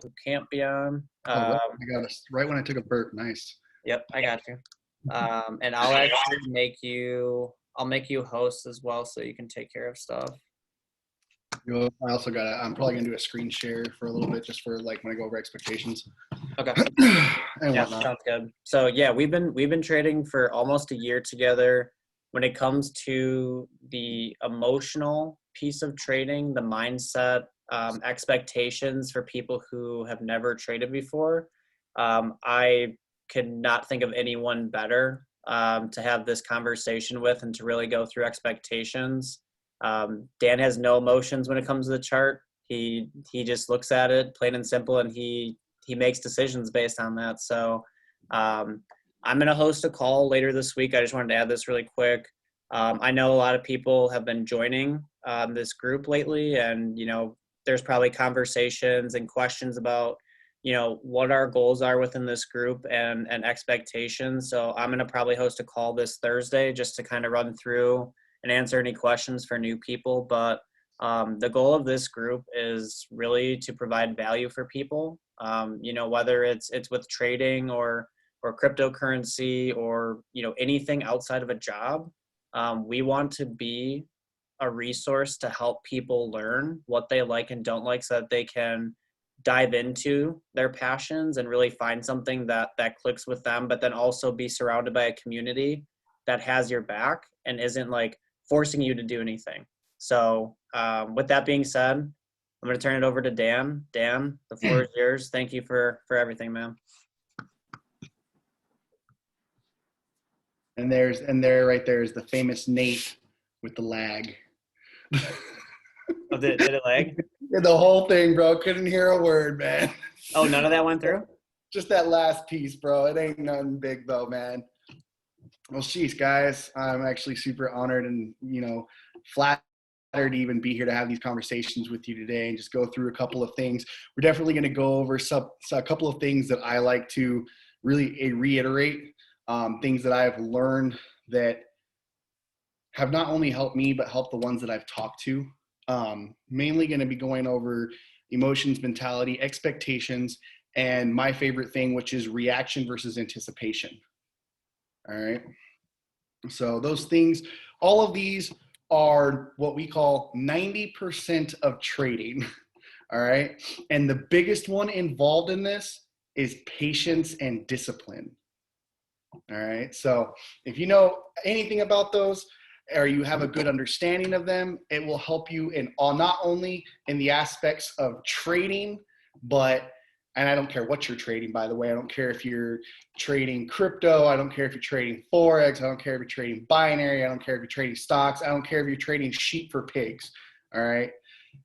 who can't be on. I got us right when I took a burp. Nice. Yep, I got you. And I'll actually I'll make you host as well, so you can take care of stuff. I also I'm probably gonna do a screen share for a little bit, just for like when I go over expectations. Okay. And Yeah, whatnot. sounds good. So yeah, we've been trading for almost a year together. When it comes to the emotional piece of trading, the mindset, expectations for people who have never traded before, I could not think of anyone better to have this conversation with and to really go through expectations. Dan has no emotions when it comes to the chart. He just looks at it plain and simple, and he makes decisions based on that. So I'm going to host a call later this week. I just wanted to add this really quick. I know a lot of people have been joining this group lately, and, there's probably conversations and questions about, what our goals are within this group and expectations. So I'm going to probably host a call this Thursday just to kind of run through and answer any questions for new people. But the goal of this group is really to provide value for people, whether it's with trading or cryptocurrency or, anything outside of a job. We want to be a resource to help people learn what they like and don't like, so that they can dive into their passions and really find something that clicks with them, but then also be surrounded by a community that has your back and isn't like forcing you to do anything. So with that being said, I'm going to turn it over to Dan. Dan, the floor is yours. Thank you for everything, man. And there right there is the famous Nate with the lag. Oh, did it lag? Yeah, the whole thing, bro. Couldn't hear a word, man. Oh, none of that went through? Just that last piece, bro. It ain't nothing big though, man. Well, sheesh, guys. I'm actually super honored and, flattered to even be here to have these conversations with you today and just go through a couple of things. We're definitely going to go over a couple of things that I like to really reiterate, things that I've learned that have not only helped me, but helped the ones that I've talked to. Mainly going to be going over emotions, mentality, expectations, and my favorite thing, which is reaction versus anticipation. All right. So those things, all of these are what we call 90% of trading. All right. And the biggest one involved in this is patience and discipline. All right. So if you know anything about those, or you have a good understanding of them, it will help you in not only in the aspects of trading, but, and I don't care what you're trading, by the way. I don't care if you're trading crypto. I don't care if you're trading Forex. I don't care if you're trading binary. I don't care if you're trading stocks. I don't care if you're trading sheep for pigs. All right.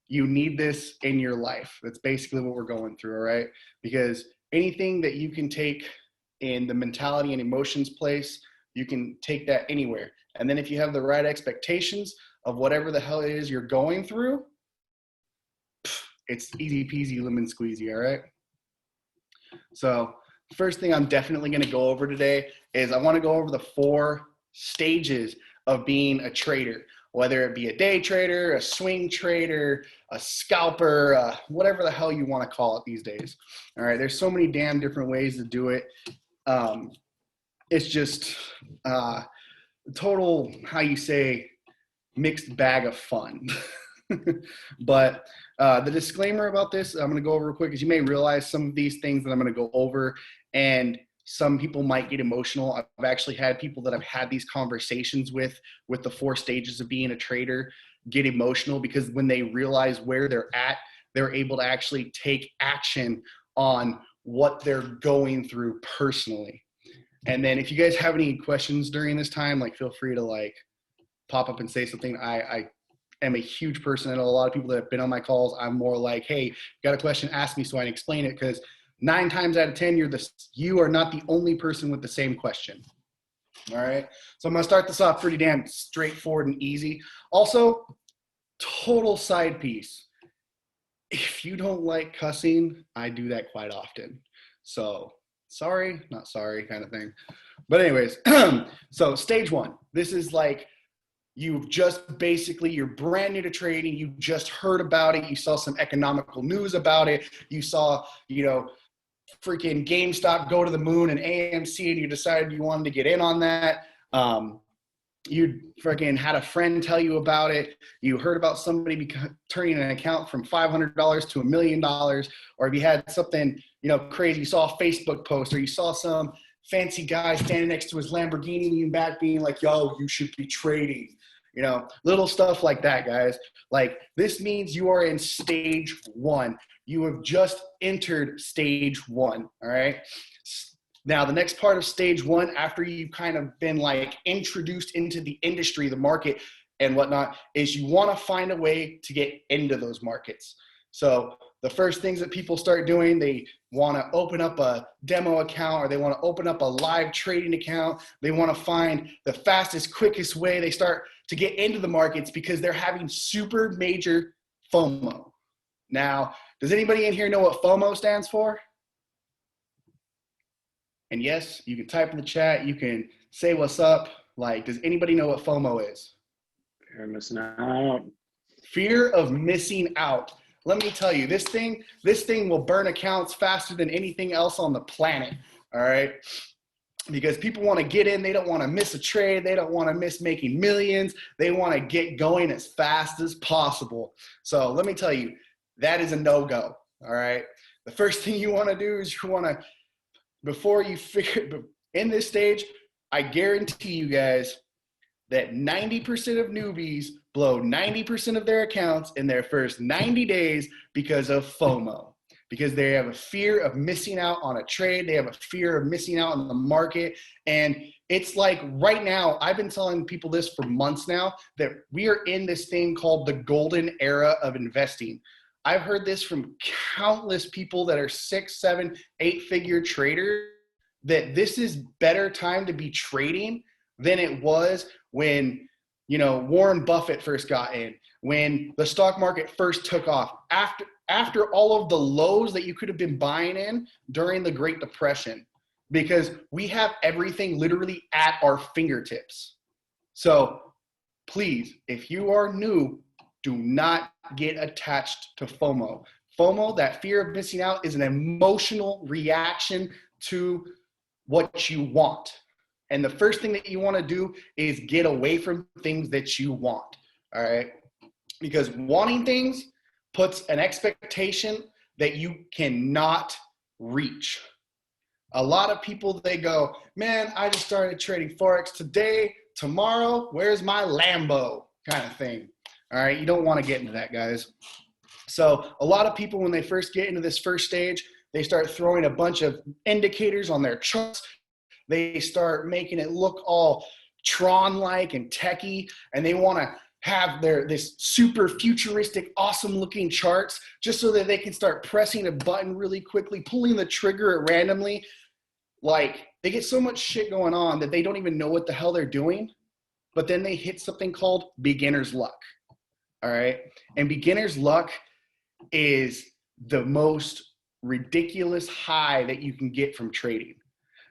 You need this in your life. That's basically what we're going through. All right. Because anything that you can take in the mentality and emotions place, you can take that anywhere. And then if you have the right expectations of whatever the hell it is you're going through, it's easy peasy lemon squeezy, all right? So first thing I'm definitely going to go over today is I want to go over the 4 stages of being a trader, whether it be a day trader, a swing trader, a scalper, whatever the hell you want to call it these days. All right, there's so many damn different ways to do it. It's just total, how you say, mixed bag of fun. But the disclaimer about this, I'm going to go over real quick, is you may realize some of these things that I'm going to go over, and some people might get emotional. I've actually had people that I've had these conversations with the 4 stages of being a trader, get emotional because when they realize where they're at, they're able to actually take action on what they're going through personally. And then if you guys have any questions during this time, like feel free to like pop up and say something. I am a huge person. I know a lot of people that have been on my calls. I'm more like, hey, got a question, ask me so I can explain it, because 9 times out of 10, you are not the only person with the same question. All right. So I'm going to start this off pretty damn straightforward and easy. Also, total side piece. If you don't like cussing, I do that quite often. So sorry, not sorry kind of thing. But anyways, so stage 1, this is like you've just basically, you're brand new to trading. You just heard about it. You saw some economical news about it. You saw, freaking GameStop go to the moon and AMC, and you decided you wanted to get in on that. You freaking had a friend tell you about it. You heard about somebody turning an account from $500 to $1 million, or if you had something, crazy, you saw a Facebook post, or you saw some fancy guy standing next to his Lamborghini leaning back being like, yo, you should be trading. Little stuff like that, guys. Like, this means you are in stage one. You have just entered stage one, all right? Now, the next part of stage one, after you've kind of been like introduced into the industry, the market and whatnot, is you want to find a way to get into those markets. So the first things that people start doing, they want to open up a demo account, or they want to open up a live trading account. They want to find the fastest, quickest way. They start to get into the markets because they're having super major FOMO. Now, does anybody in here know what FOMO stands for? And yes, you can type in the chat. You can say what's up. Like, does anybody know what FOMO is? Fear of missing out. Fear of missing out. Let me tell you, this thing will burn accounts faster than anything else on the planet. All right. Because people want to get in. They don't want to miss a trade. They don't want to miss making millions. They want to get going as fast as possible. So let me tell you, that is a no-go. All right. The first thing you want to do is you want to, before you figure, in this stage, I guarantee you guys that 90% of newbies blow 90% of their accounts in their first 90 days because of FOMO, because they have a fear of missing out on a trade. They have a fear of missing out on the market. And it's like right now, I've been telling people this for months now, that we are in this thing called the golden era of investing. I've heard this from countless people that are 6, 7, 8-figure traders, that this is better time to be trading than it was when, Warren Buffett first got in, when the stock market first took off, after all of the lows that you could have been buying in during the Great Depression, because we have everything literally at our fingertips. So please, if you are new, do not get attached to FOMO. FOMO, that fear of missing out, is an emotional reaction to what you want. And the first thing that you want to do is get away from things that you want, all right? Because wanting things puts an expectation that you cannot reach. A lot of people, they go, man, I just started trading Forex today, tomorrow, where's my Lambo kind of thing. All right, you don't want to get into that, guys. So a lot of people, when they first get into this first stage, they start throwing a bunch of indicators on their charts. They start making it look all Tron-like and techie, and they want to have this super futuristic, awesome looking charts just so that they can start pressing a button really quickly, pulling the trigger randomly. Like, they get so much shit going on that they don't even know what the hell they're doing, but then they hit something called beginner's luck. All right. And beginner's luck is the most ridiculous high that you can get from trading,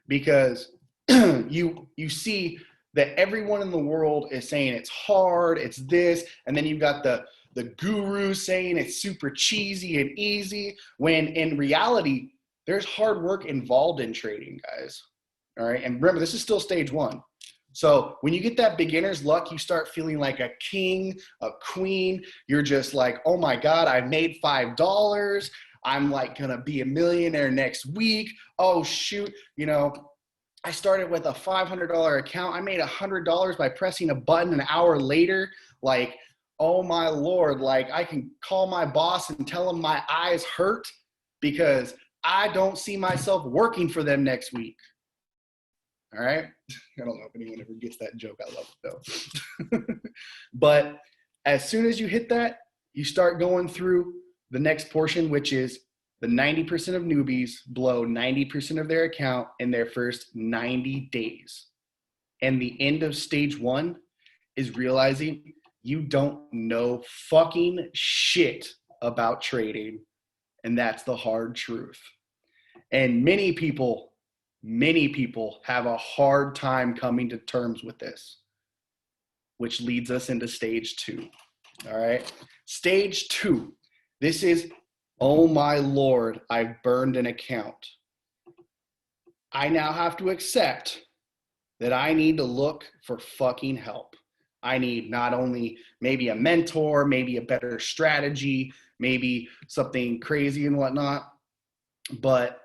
because you see that everyone in the world is saying it's hard, it's this, and then you've got the guru saying it's super cheesy and easy, when in reality, there's hard work involved in trading, guys. All right. And remember, this is still stage one. So when you get that beginner's luck, you start feeling like a king, a queen. You're just like, oh my God, I made $5. I'm like going to be a millionaire next week. Oh shoot. I started with a $500 account. I made $100 by pressing a button an hour later. Like, oh my Lord, like I can call my boss and tell him my eyes hurt because I don't see myself working for them next week. All right. I don't know if anyone ever gets that joke. I love it though. But as soon as you hit that, you start going through the next portion, which is the 90% of newbies blow 90% of their account in their first 90 days. And the end of stage one is realizing you don't know fucking shit about trading. And that's the hard truth. And many people have a hard time coming to terms with this. which leads us into stage 2. All right. Stage 2. This is, oh my Lord, I've burned an account. I now have to accept that I need to look for fucking help. I need not only maybe a mentor, maybe a better strategy, maybe something crazy and whatnot, but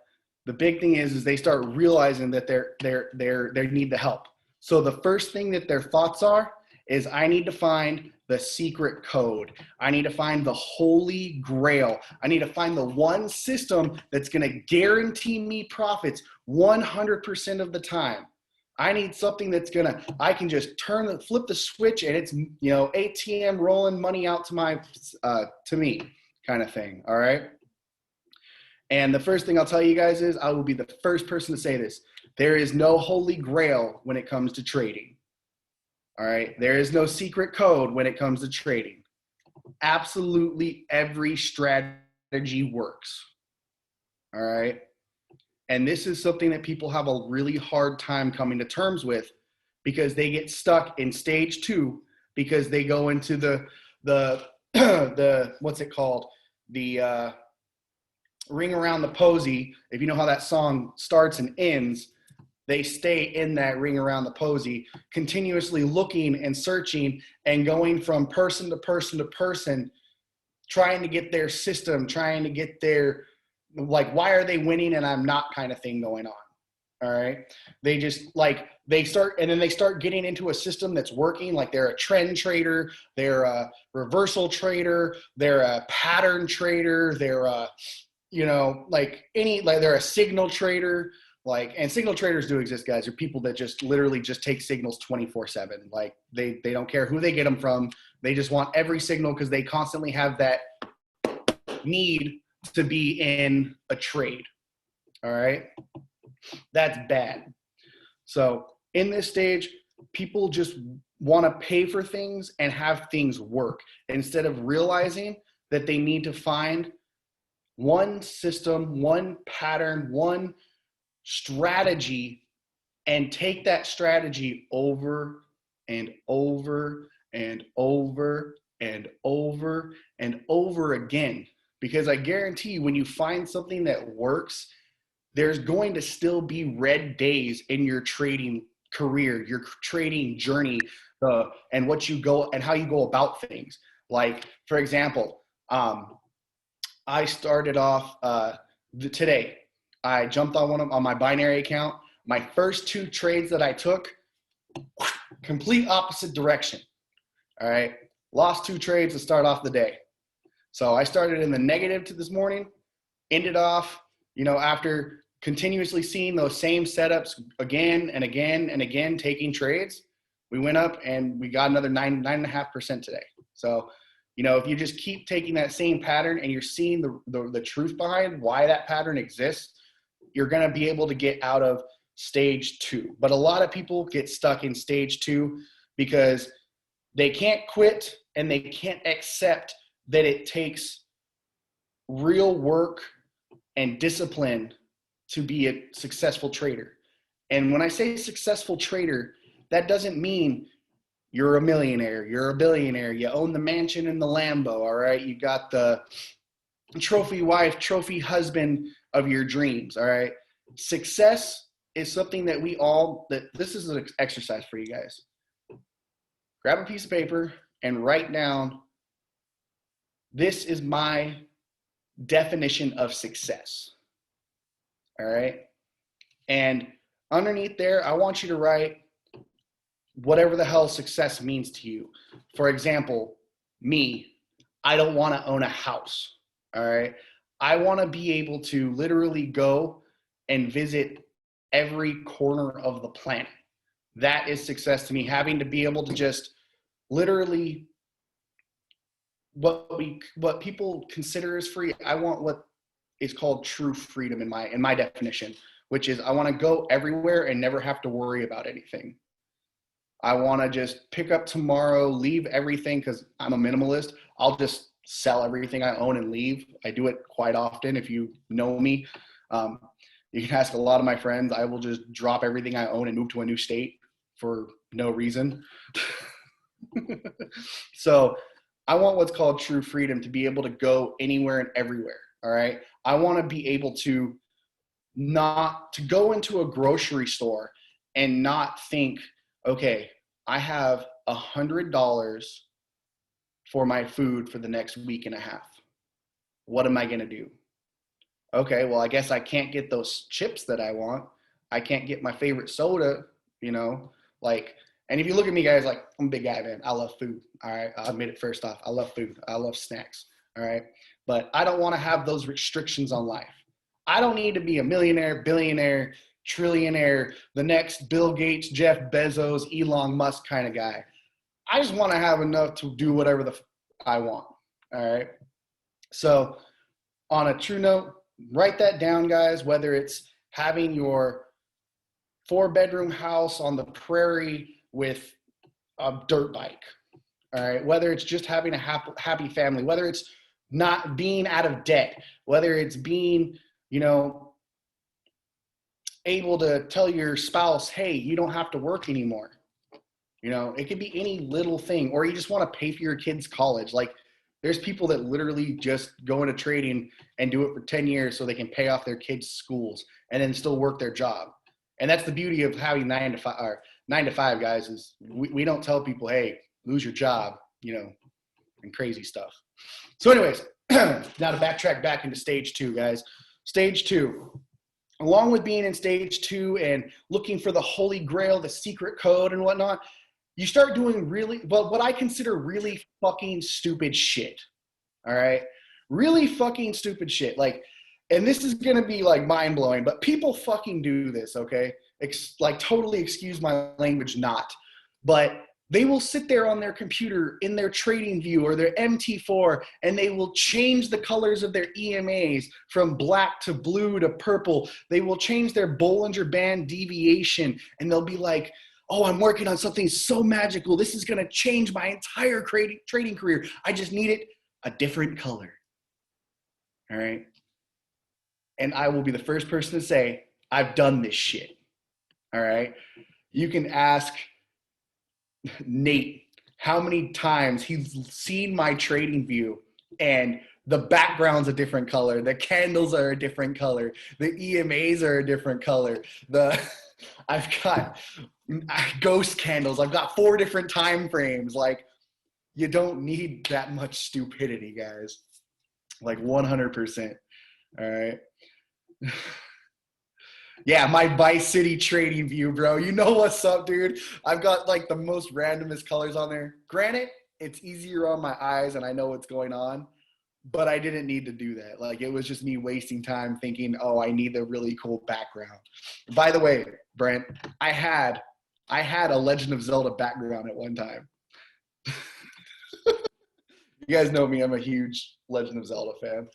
the big thing is they start realizing that they need the help. So the first thing that their thoughts are is, I need to find the secret code. I need to find the holy grail. I need to find the one system that's going to guarantee me profits 100% of the time. I need something that's I can just flip the switch and it's, ATM rolling money out to me kind of thing. All right. And the first thing I'll tell you guys is, I will be the first person to say this. There is no holy grail when it comes to trading. All right. There is no secret code when it comes to trading. Absolutely every strategy works. All right. And this is something that people have a really hard time coming to terms with, because they get stuck in stage 2 because they go into the what's it called? The ring around the posy. If you know how that song starts and ends, they stay in that ring around the posy, continuously looking and searching and going from person to person to person, trying to get their system, trying to get their, why are they winning and I'm not kind of thing going on. All right. They just they start getting into a system that's working. Like, they're a trend trader, they're a reversal trader, they're a pattern trader, they're a, they're a signal trader. And signal traders do exist, guys. They're people that just literally just take signals 24/7. They don't care who they get them from. They just want every signal because they constantly have that need to be in a trade. All right. That's bad. So in this stage, people just want to pay for things and have things work, instead of realizing that they need to find one system, one pattern, one strategy, and take that strategy over and over and over and over and over again. Because I guarantee you, when you find something that works, there's going to still be red days in your trading career, your trading journey, and what you go and how you go about things. Like, for example, I started off today. I jumped on my binary account. My first 2 trades that I took, complete opposite direction. All right. Lost 2 trades to start off the day. So I started in the negative to this morning, ended off, after continuously seeing those same setups again and again and again, taking trades, we went up and we got another 9.5% today. So, if you just keep taking that same pattern and you're seeing the truth behind why that pattern exists, you're going to be able to get out of stage 2. But a lot of people get stuck in stage 2 because they can't quit and they can't accept that it takes real work and discipline to be a successful trader. And when I say successful trader, that doesn't mean you're a millionaire, you're a billionaire, you own the mansion and the Lambo, all right? You got the trophy wife, trophy husband of your dreams, all right? Success is something that this is an exercise for you guys. Grab a piece of paper and write down, this is my definition of success, all right? And underneath there, I want you to write whatever the hell success means to you. For example, me, I don't want to own a house, all right? I want to be able to literally go and visit every corner of the planet. That is success to me. Having to be able to just literally what people consider as free. I want what is called true freedom in my definition, which is I want to go everywhere and never have to worry about anything. I want to just pick up tomorrow, leave everything, because I'm a minimalist. I'll just sell everything I own and leave. I do it quite often. If you know me, you can ask a lot of my friends. I will just drop everything I own and move to a new state for no reason. So I want what's called true freedom, to be able to go anywhere and everywhere. All right. I want to be able to not to go into a grocery store and not think, okay, I have $100 for my food for the next week and a half. What am I going to do? Okay, well, I guess I can't get those chips that I want. I can't get my favorite soda, you know, like, and if you look at me, guys, like, I'm a big guy, man. I love food. All right. I'll admit it first off. I love food. I love snacks. All right. But I don't want to have those restrictions on life. I don't need to be a millionaire, billionaire, trillionaire, the next Bill Gates, Jeff Bezos, Elon Musk kind of guy. I just want to have enough to do whatever I want. All right. So on a true note, write that down, guys, whether it's having your 4-bedroom house on the prairie with a dirt bike, all right, whether it's just having a happy family, whether it's not being out of debt, whether it's being, you know, able to tell your spouse, hey, you don't have to work anymore. You know, it could be any little thing, or you just want to pay for your kids' college. Like, there's people that literally just go into trading and do it for 10 years so they can pay off their kids' schools and then still work their job. And that's the beauty of having 9 to 5, guys, is we don't tell people, hey, lose your job, you know, and crazy stuff. So anyways, now to backtrack back into stage 2, guys. Stage 2, along with being in stage 2 and looking for the holy grail, the secret code and whatnot, you start doing what I consider really fucking stupid shit. All right? Really fucking stupid shit. Like, and this is going to be like mind blowing, but people fucking do this, okay? Like, totally excuse my language not. But they will sit there on their computer in their trading view or their MT4, and they will change the colors of their EMAs from black to blue to purple. They will change their Bollinger Band deviation, and they'll be like, oh, I'm working on something so magical. This is going to change my entire trading career. I just need it a different color. All right? And I will be the first person to say, I've done this shit. All right? You can ask Nate how many times he's seen my trading view and the background's a different color, the candles are a different color, the EMAs are a different color, I've got ghost candles, I've got 4 different time frames. Like, you don't need that much stupidity, guys. Like, 100%. All right. Yeah, my Vice City trading view, bro. You know what's up, dude. I've got like the most randomest colors on there. Granted, it's easier on my eyes and I know what's going on, but I didn't need to do that. Like, it was just me wasting time thinking, oh, I need a really cool background. By the way, Brent, I had a Legend of Zelda background at one time. You guys know me. I'm a huge Legend of Zelda fan.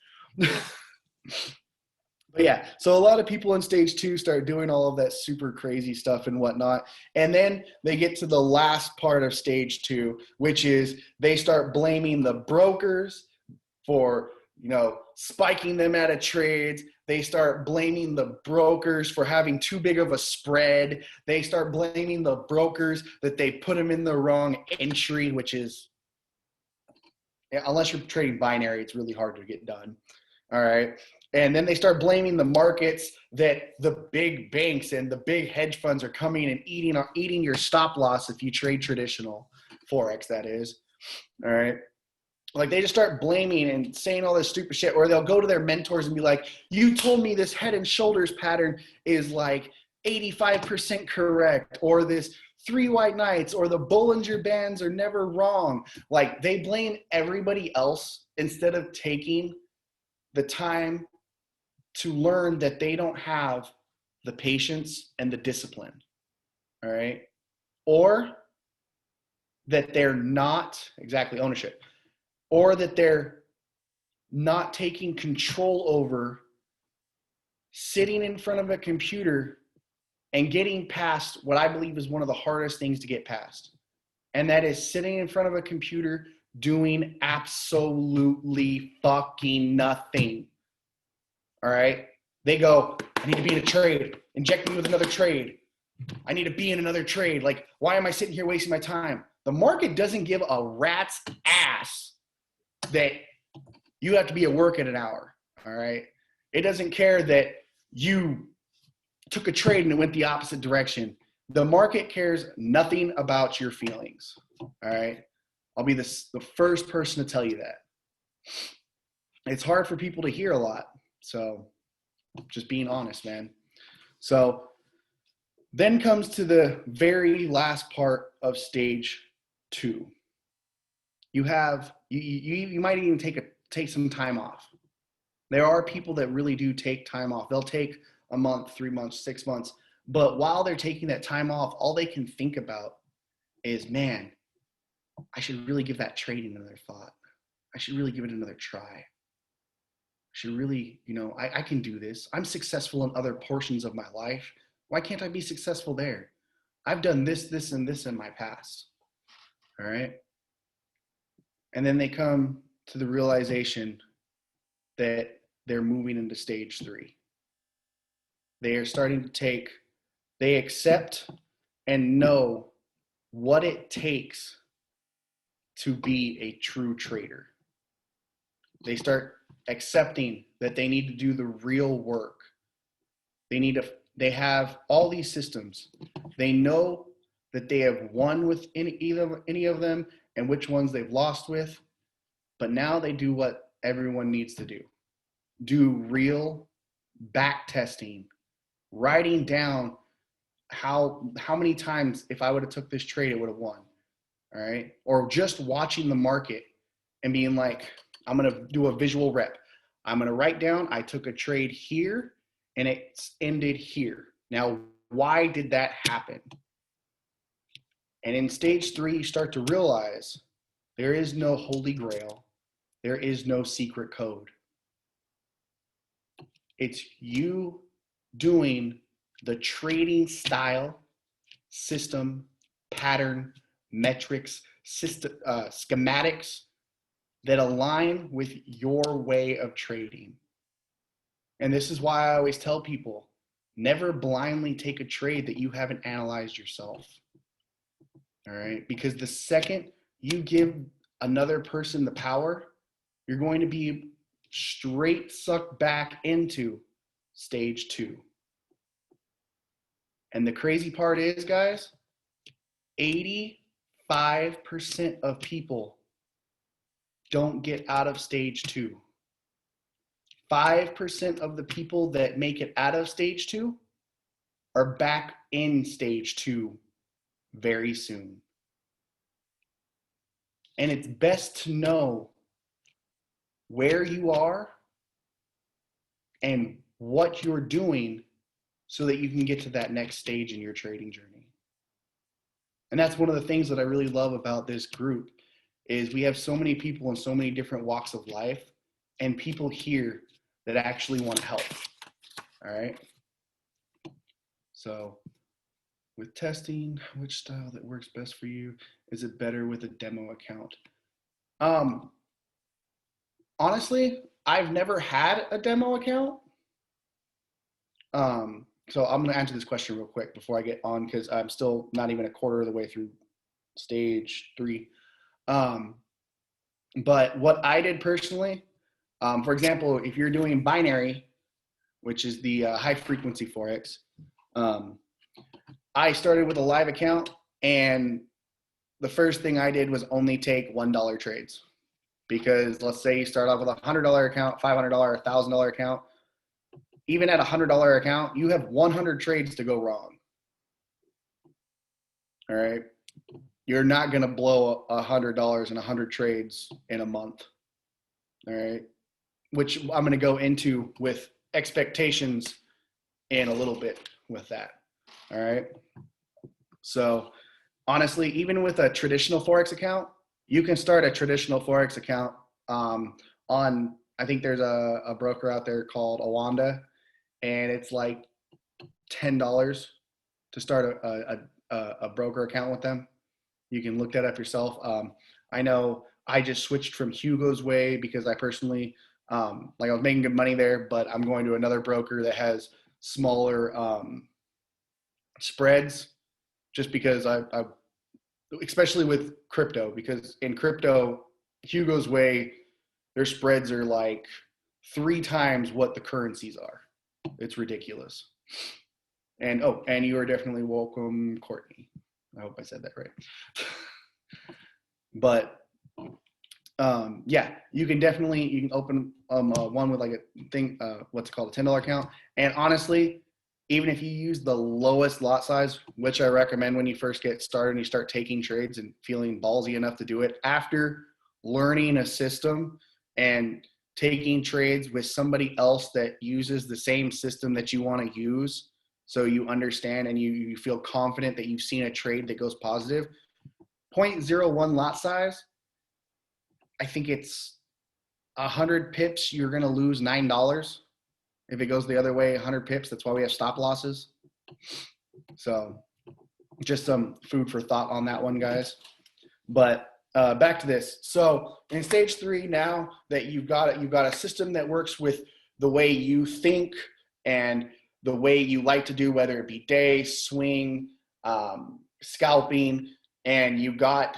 But yeah, so a lot of people in stage 2 start doing all of that super crazy stuff and whatnot. And then they get to the last part of stage 2, which is they start blaming the brokers for, you know, spiking them out of trades. They start blaming the brokers for having too big of a spread. They start blaming the brokers that they put them in the wrong entry, which is, unless you're trading binary, it's really hard to get done. All right. And then they start blaming the markets that the big banks and the big hedge funds are coming and eating your stop loss if you trade traditional Forex, that is. All right. Like, they just start blaming and saying all this stupid shit, or they'll go to their mentors and be like, you told me this head and shoulders pattern is like 85% correct, or this 3 white knights, or the Bollinger Bands are never wrong. Like, they blame everybody else instead of taking the time to learn that they don't have the patience and the discipline, all right? Or that they're not, exactly, ownership, or that they're not taking control over sitting in front of a computer and getting past what I believe is one of the hardest things to get past. And that is sitting in front of a computer doing absolutely fucking nothing. All right? They go, I need to be in a trade. Inject me with another trade. I need to be in another trade. Like, why am I sitting here wasting my time? The market doesn't give a rat's ass that you have to be at work at an hour, all right? It doesn't care that you took a trade and it went the opposite direction. The market cares nothing about your feelings, all right? I'll be the first person to tell you that. It's hard for people to hear a lot, so just being honest, man. So then comes to the very last part of stage 2. You have you might even take some time off. There are people that really do take time off. They'll take a month, 3 months, 6 months, but while they're taking that time off, all they can think about is, man, I should really give that trading another thought. I should really give it another try. I should really, I can do this. I'm successful in other portions of my life. Why can't I be successful there? I've done this, and this in my past. All right. And then they come to the realization that they're moving into stage 3. They are starting to they accept and know what it takes to be a true trader. They start accepting that they need to do the real work. They have all these systems. They know that they have won with any of them and which ones they've lost with, but now they do what everyone needs to do. Do real back testing, writing down how many times if I would have took this trade, it would have won. All right. Or just watching the market and being like, I'm going to do a visual rep. I'm going to write down, I took a trade here and it ended here. Now, why did that happen? And in stage 3, you start to realize there is no holy grail. There is no secret code. It's you doing the trading style, system, pattern, metrics, schematics that align with your way of trading. And this is why I always tell people, never blindly take a trade that you haven't analyzed yourself. All right? Because the second you give another person the power, you're going to be straight sucked back into stage 2. And the crazy part is, guys, 85% of people don't get out of stage 2. 5% of the people that make it out of stage 2 are back in stage 2 very soon. And it's best to know where you are and what you're doing so that you can get to that next stage in your trading journey. And that's one of the things that I really love about this group is we have so many people in so many different walks of life and people here that actually want to help. All right. So with testing, which style that works best for you? Is it better with a demo account? Honestly, I've never had a demo account. So I'm going to answer this question real quick before I get on because I'm still not even a quarter of the way through stage 3. But what I did personally, for example, if you're doing binary, which is the high frequency Forex, I started with a live account and the first thing I did was only take $1 trades. Because let's say you start off with a $100 account, $500, $1,000 account. Even at a $100 account, you have 100 trades to go wrong. All right. You're not going to blow $100 in 100 trades in a month. All right. Which I'm going to go into with expectations in a little bit with that. All right. So honestly, even with a traditional Forex account, you can start a traditional Forex account on, I think there's a broker out there called Awanda, and it's like $10 to start a broker account with them. You can look that up yourself. I know I just switched from Hugo's Way because I personally, I was making good money there, but I'm going to another broker that has smaller spreads just because especially with crypto, because in crypto, Hugo's way, their spreads are like 3 times what the currencies are. It's ridiculous. And and you are definitely welcome, Courtney. I hope I said that right. But yeah, you can open one with like a thing, what's it called, a $10 account. And honestly, even if you use the lowest lot size, which I recommend when you first get started and you start taking trades and feeling ballsy enough to do it, after learning a system and taking trades with somebody else that uses the same system that you want to use, so you understand and you feel confident that you've seen a trade that goes positive. 0.01 lot size, I think it's 100 pips, you're going to lose $9. If it goes the other way, 100 pips, that's why we have stop losses. So just some food for thought on that one, guys. But back to this. So in stage 3, now that you've got a system that works with the way you think and the way you like to do, whether it be day, swing, scalping, and you got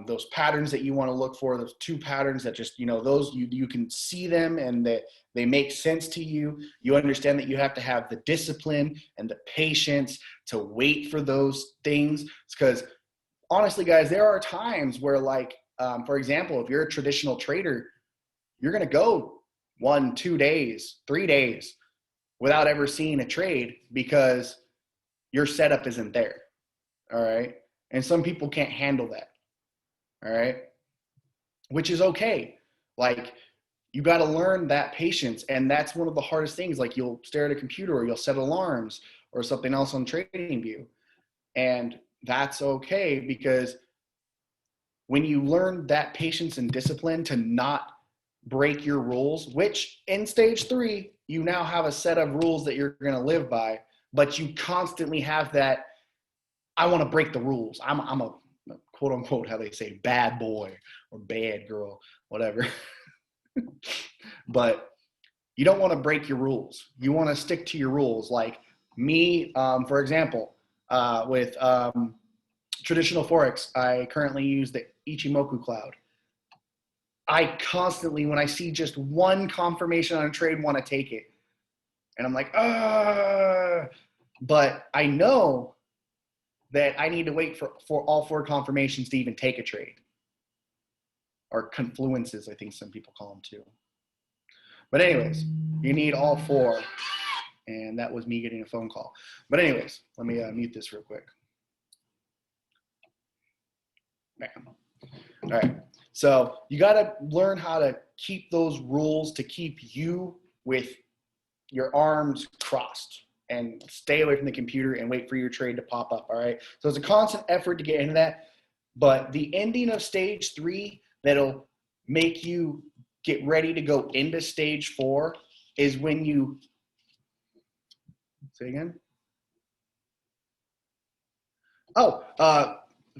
those patterns that you want to look for, those 2 patterns that just, those you can see them and that they make sense to you. You understand that you have to have the discipline and the patience to wait for those things. Because honestly, guys, there are times where, like, for example, if you're a traditional trader, you're going to go 1, 2 days, 3 days without ever seeing a trade because your setup isn't there. All right. And some people can't handle that. All right. Which is okay. Like, you got to learn that patience. And that's one of the hardest things. Like, you'll stare at a computer or you'll set alarms or something else on TradingView. And that's okay, because when you learn that patience and discipline to not break your rules, which in stage 3, you now have a set of rules that you're going to live by, but you constantly have that, I want to break the rules. I'm a quote unquote, how they say, bad boy or bad girl, whatever. But you don't want to break your rules. You want to stick to your rules. Like me, for example, with traditional Forex, I currently use the Ichimoku cloud. I constantly, when I see just one confirmation on a trade, want to take it. And I'm like, but I know that I need to wait for all 4 confirmations to even take a trade. Or confluences, I think some people call them too. But anyways, you need all 4. And that was me getting a phone call. But anyways, let me mute this real quick. Bam. All right. So you got to learn how to keep those rules to keep you with your arms crossed and stay away from the computer and wait for your trade to pop up. All right. So it's a constant effort to get into that. But the ending of stage 3 that'll make you get ready to go into stage 4 is when you, say again?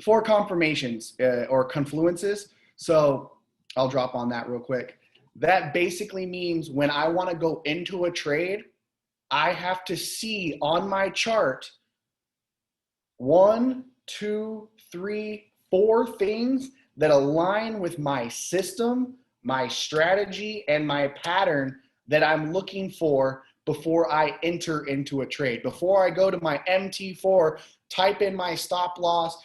4 confirmations or confluences. So I'll drop on that real quick. That basically means when I want to go into a trade, I have to see on my chart 1, 2, 3, 4 things that align with my system, my strategy, and my pattern that I'm looking for before I enter into a trade. Before I go to my MT4, type in my stop loss,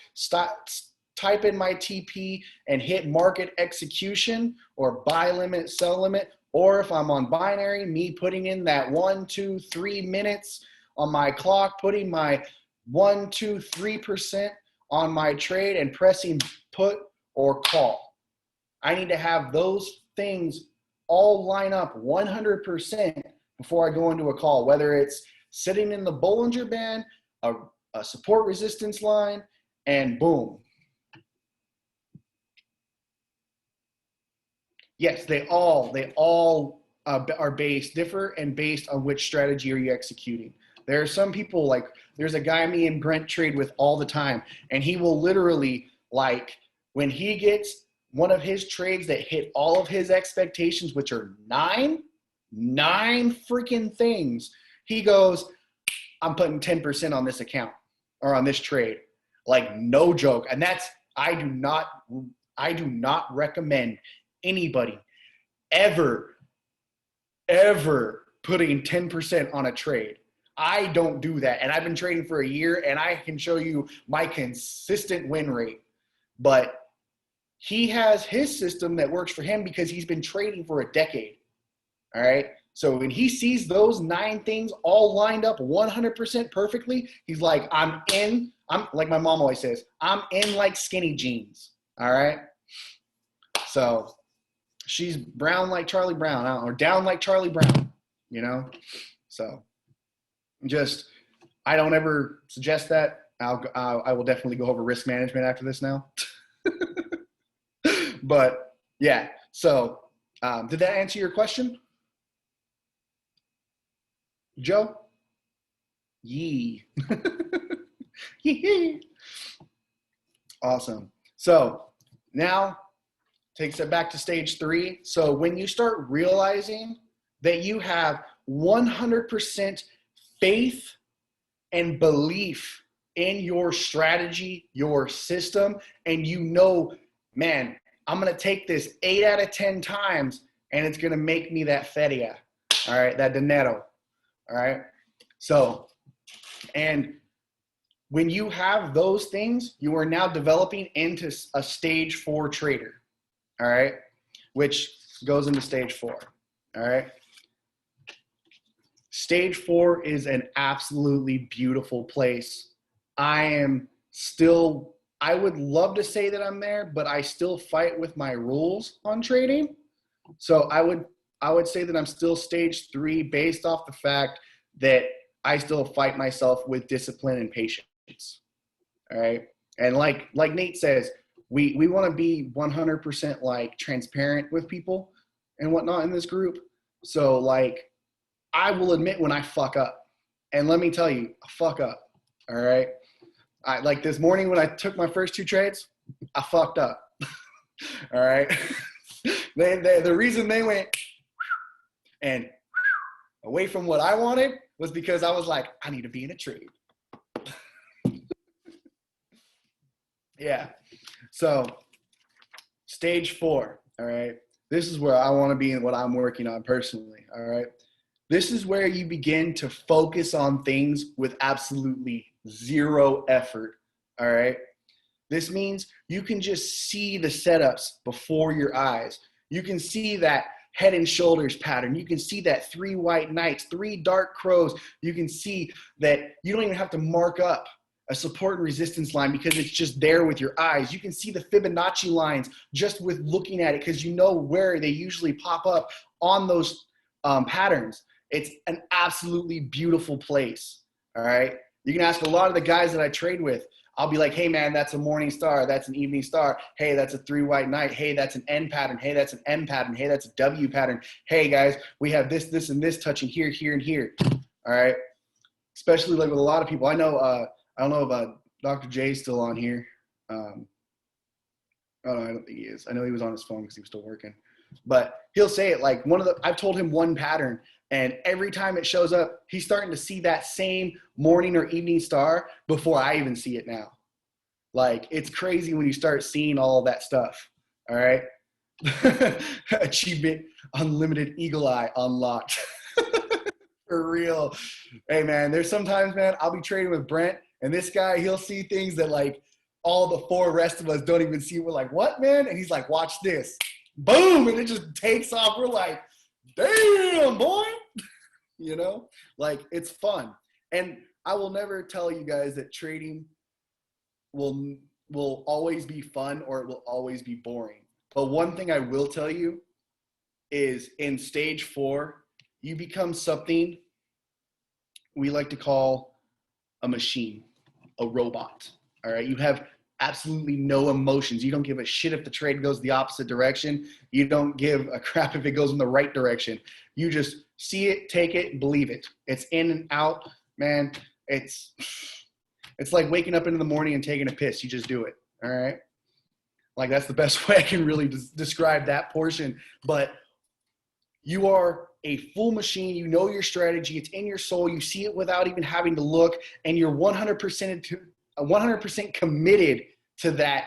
type in my TP, and hit market execution or buy limit, sell limit. Or if I'm on binary, me putting in that 1, 2, 3 minutes on my clock, putting my 1, 2, 3% on my trade and pressing put or call. I need to have those things all line up 100% before I go into a call, whether it's sitting in the Bollinger Band, a support resistance line, and boom. Yes, they all are differ and based on which strategy are you executing. There are some people, like there's a guy me and Brent trade with all the time, and he will literally, like, when he gets one of his trades that hit all of his expectations, which are nine freaking things, he goes, I'm putting 10% on this account or on this trade. Like, no joke. And I do not recommend anybody ever putting 10% on a trade. I don't do that. And I've been trading for a year, and I can show you my consistent win rate. But he has his system that works for him because he's been trading for a decade. All right. So when he sees those 9 things all lined up 100% perfectly, he's like, I'm like my mom always says, I'm in like skinny jeans. All right. So she's brown like Charlie Brown, or down like Charlie Brown, you know? So I don't ever suggest that. I will definitely go over risk management after this now. But yeah, so did that answer your question, Joe? Yee. Awesome. So now takes it back to stage 3. So when you start realizing that you have 100% faith and belief in your strategy, your system, and you know, man, I'm going to take this 8 out of 10 times and it's going to make me that feria. All right. That dinero. All right. So, and when you have those things, you are now developing into a stage 4 trader. All right. Which goes into stage 4. All right. Stage 4 is an absolutely beautiful place. I would love to say that I'm there, but I still fight with my rules on trading. So I would say that I'm still stage 3 based off the fact that I still fight myself with discipline and patience. All right. And like Nate says, we want to be 100% like transparent with people and whatnot in this group. So like, I will admit when I fuck up, and let me tell you, I fuck up. All right. Like this morning when I took my first 2 trades, I fucked up. All right. The reason they went and away from what I wanted was because I was like, I need to be in a trade. Yeah. So stage 4. All right. This is where I want to be and what I'm working on personally. All right. This is where you begin to focus on things with absolutely 0 effort, all right? This means you can just see the setups before your eyes. You can see that head and shoulders pattern. You can see that 3 white knights, 3 dark crows. You can see that you don't even have to mark up a support and resistance line because it's just there with your eyes. You can see the Fibonacci lines just with looking at it because you know where they usually pop up on those patterns. It's an absolutely beautiful place, all right? You can ask a lot of the guys that I trade with. I'll be like, hey, man, that's a morning star. That's an evening star. Hey, that's a 3 white knight. Hey, that's an N pattern. Hey, that's an M pattern. Hey, that's a W pattern. Hey, guys, we have this, this, and this touching here, here, and here, all right? Especially like with a lot of people. I know, I don't know if Dr. J's still on here. Oh, no, I don't think he is. I know he was on his phone because he was still working. But he'll say it like I've told him one pattern, and every time it shows up, he's starting to see that same morning or evening star before I even see it now. Like, it's crazy when you start seeing all of that stuff. All right. Achievement unlimited, eagle eye unlocked. For real. Hey, man, there's sometimes, man, I'll be trading with Brent, and this guy, he'll see things that like all the 4 rest of us don't even see. We're like, what, man? And he's like, watch this. Boom. And it just takes off. We're like, damn, boy. You know, like, it's fun. And I will never tell you guys that trading will always be fun or it will always be boring. But one thing I will tell you is in stage 4, you become something we like to call a machine, a robot. All right. You have absolutely no emotions. You don't give a shit if the trade goes the opposite direction. You don't give a crap if it goes in the right direction. You just see it, take it, believe it. It's in and out, man. It's like waking up in the morning and taking a piss. You just do it. All right. Like, that's the best way I can really describe that portion. But you are a full machine. You know your strategy. It's in your soul. You see it without even having to look, and you're 100% 100% committed to that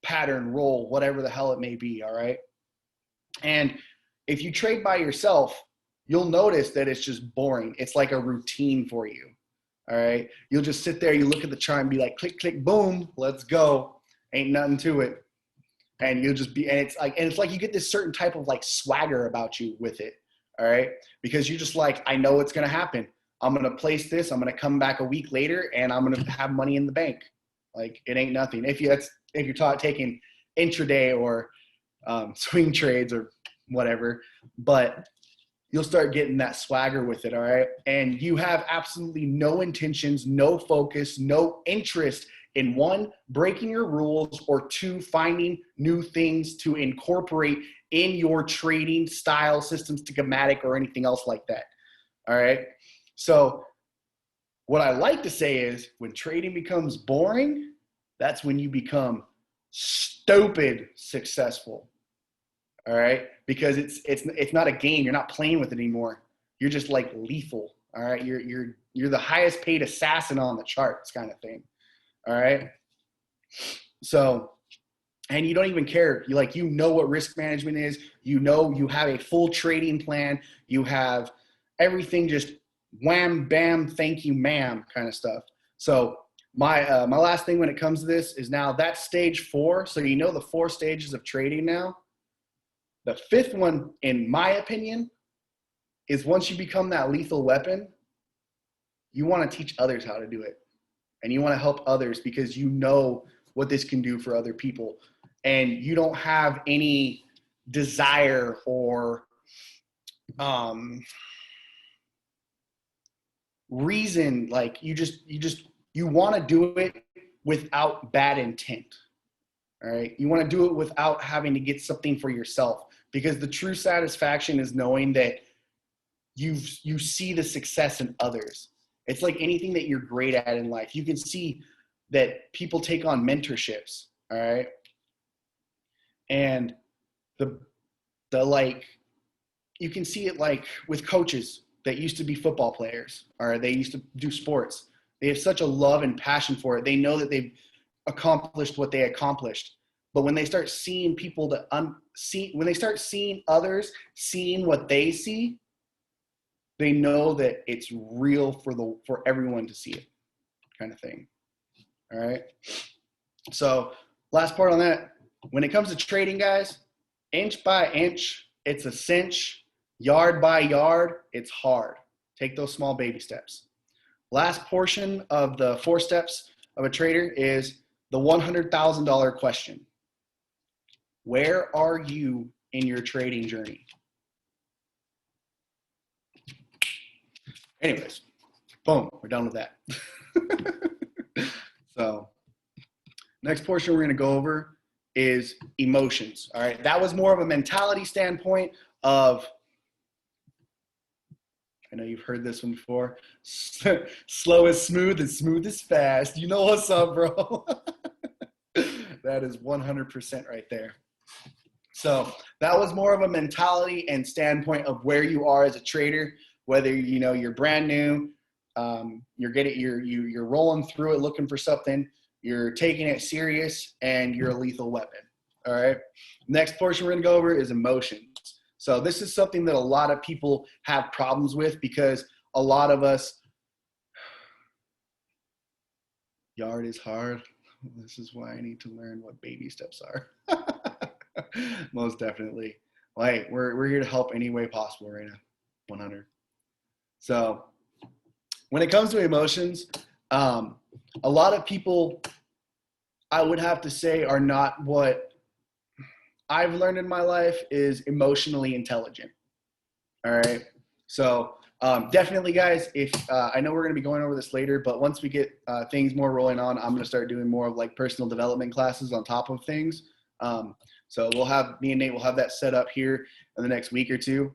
pattern, role, whatever the hell it may be, all right? And if you trade by yourself, you'll notice that it's just boring. It's like a routine for you, all right? You'll just sit there, you look at the chart and be like, click, click, boom, let's go. Ain't nothing to it. And you'll just be, and it's like you get this certain type of like swagger about you with it, all right? Because you're just like, I know what's going to happen. I'm going to place this. I'm going to come back a week later and I'm going to have money in the bank. Like it ain't nothing. If you're taking intraday or swing trades or whatever, but you'll start getting that swagger with it, all right? And you have absolutely no intentions, no focus, no interest in one, breaking your rules, or two, finding new things to incorporate in your trading style, system, schematic, or anything else like that, all right? So what I like to say is when trading becomes boring, that's when you become stupid successful, all right? Because it's not a game. You're not playing with it anymore. You're just like lethal, all right? You're the highest paid assassin on the charts kind of thing. All right. So, and you don't even care. You know what risk management is. You have a full trading plan. You have everything just wham, bam, thank you, ma'am kind of stuff. So my last thing when it comes to this is now that's stage 4. So you know the 4 stages of trading now. The 5th one, in my opinion, is once you become that lethal weapon, you want to teach others how to do it. And you want to help others because you know what this can do for other people. And you don't have any desire or reason. Like you want to do it without bad intent. All right. You want to do it without having to get something for yourself, because the true satisfaction is knowing that you see the success in others. It's like anything that you're great at in life. You can see that people take on mentorships, all right? And the like, you can see it like with coaches that used to be football players, or they used to do sports. They have such a love and passion for it. They know that they've accomplished what they accomplished. But when they start seeing people when they start seeing others seeing what they see, they know that it's real for everyone to see it, kind of thing. All right. So last part on that, when it comes to trading, guys, inch by inch, it's a cinch. Yard by yard, it's hard. Take those small baby steps. Last portion of the 4 steps of a trader is the $100,000 question. Where are you in your trading journey? Anyways, boom, we're done with that. So next portion we're going to go over is emotions. All right. That was more of a mentality standpoint of, I know you've heard this one before. Slow is smooth and smooth is fast. You know what's up, bro? That is 100% right there. So that was more of a mentality and standpoint of where you are as a trader. Whether you're brand new, you're rolling through it looking for something, you're taking it serious, and you're a lethal weapon. All right. Next portion we're gonna go over is emotions. So this is something that a lot of people have problems with because a lot of us, yard is hard. This is why I need to learn what baby steps are. Most definitely. Like we're here to help any way possible right now. 100. So when it comes to emotions, a lot of people, I would have to say, are not what I've learned in my life is emotionally intelligent. All right. So definitely, guys, if I know we're going to be going over this later, but once we get things more rolling on, I'm going to start doing more of like personal development classes on top of things. So me and Nate will have that set up here in the next week or two.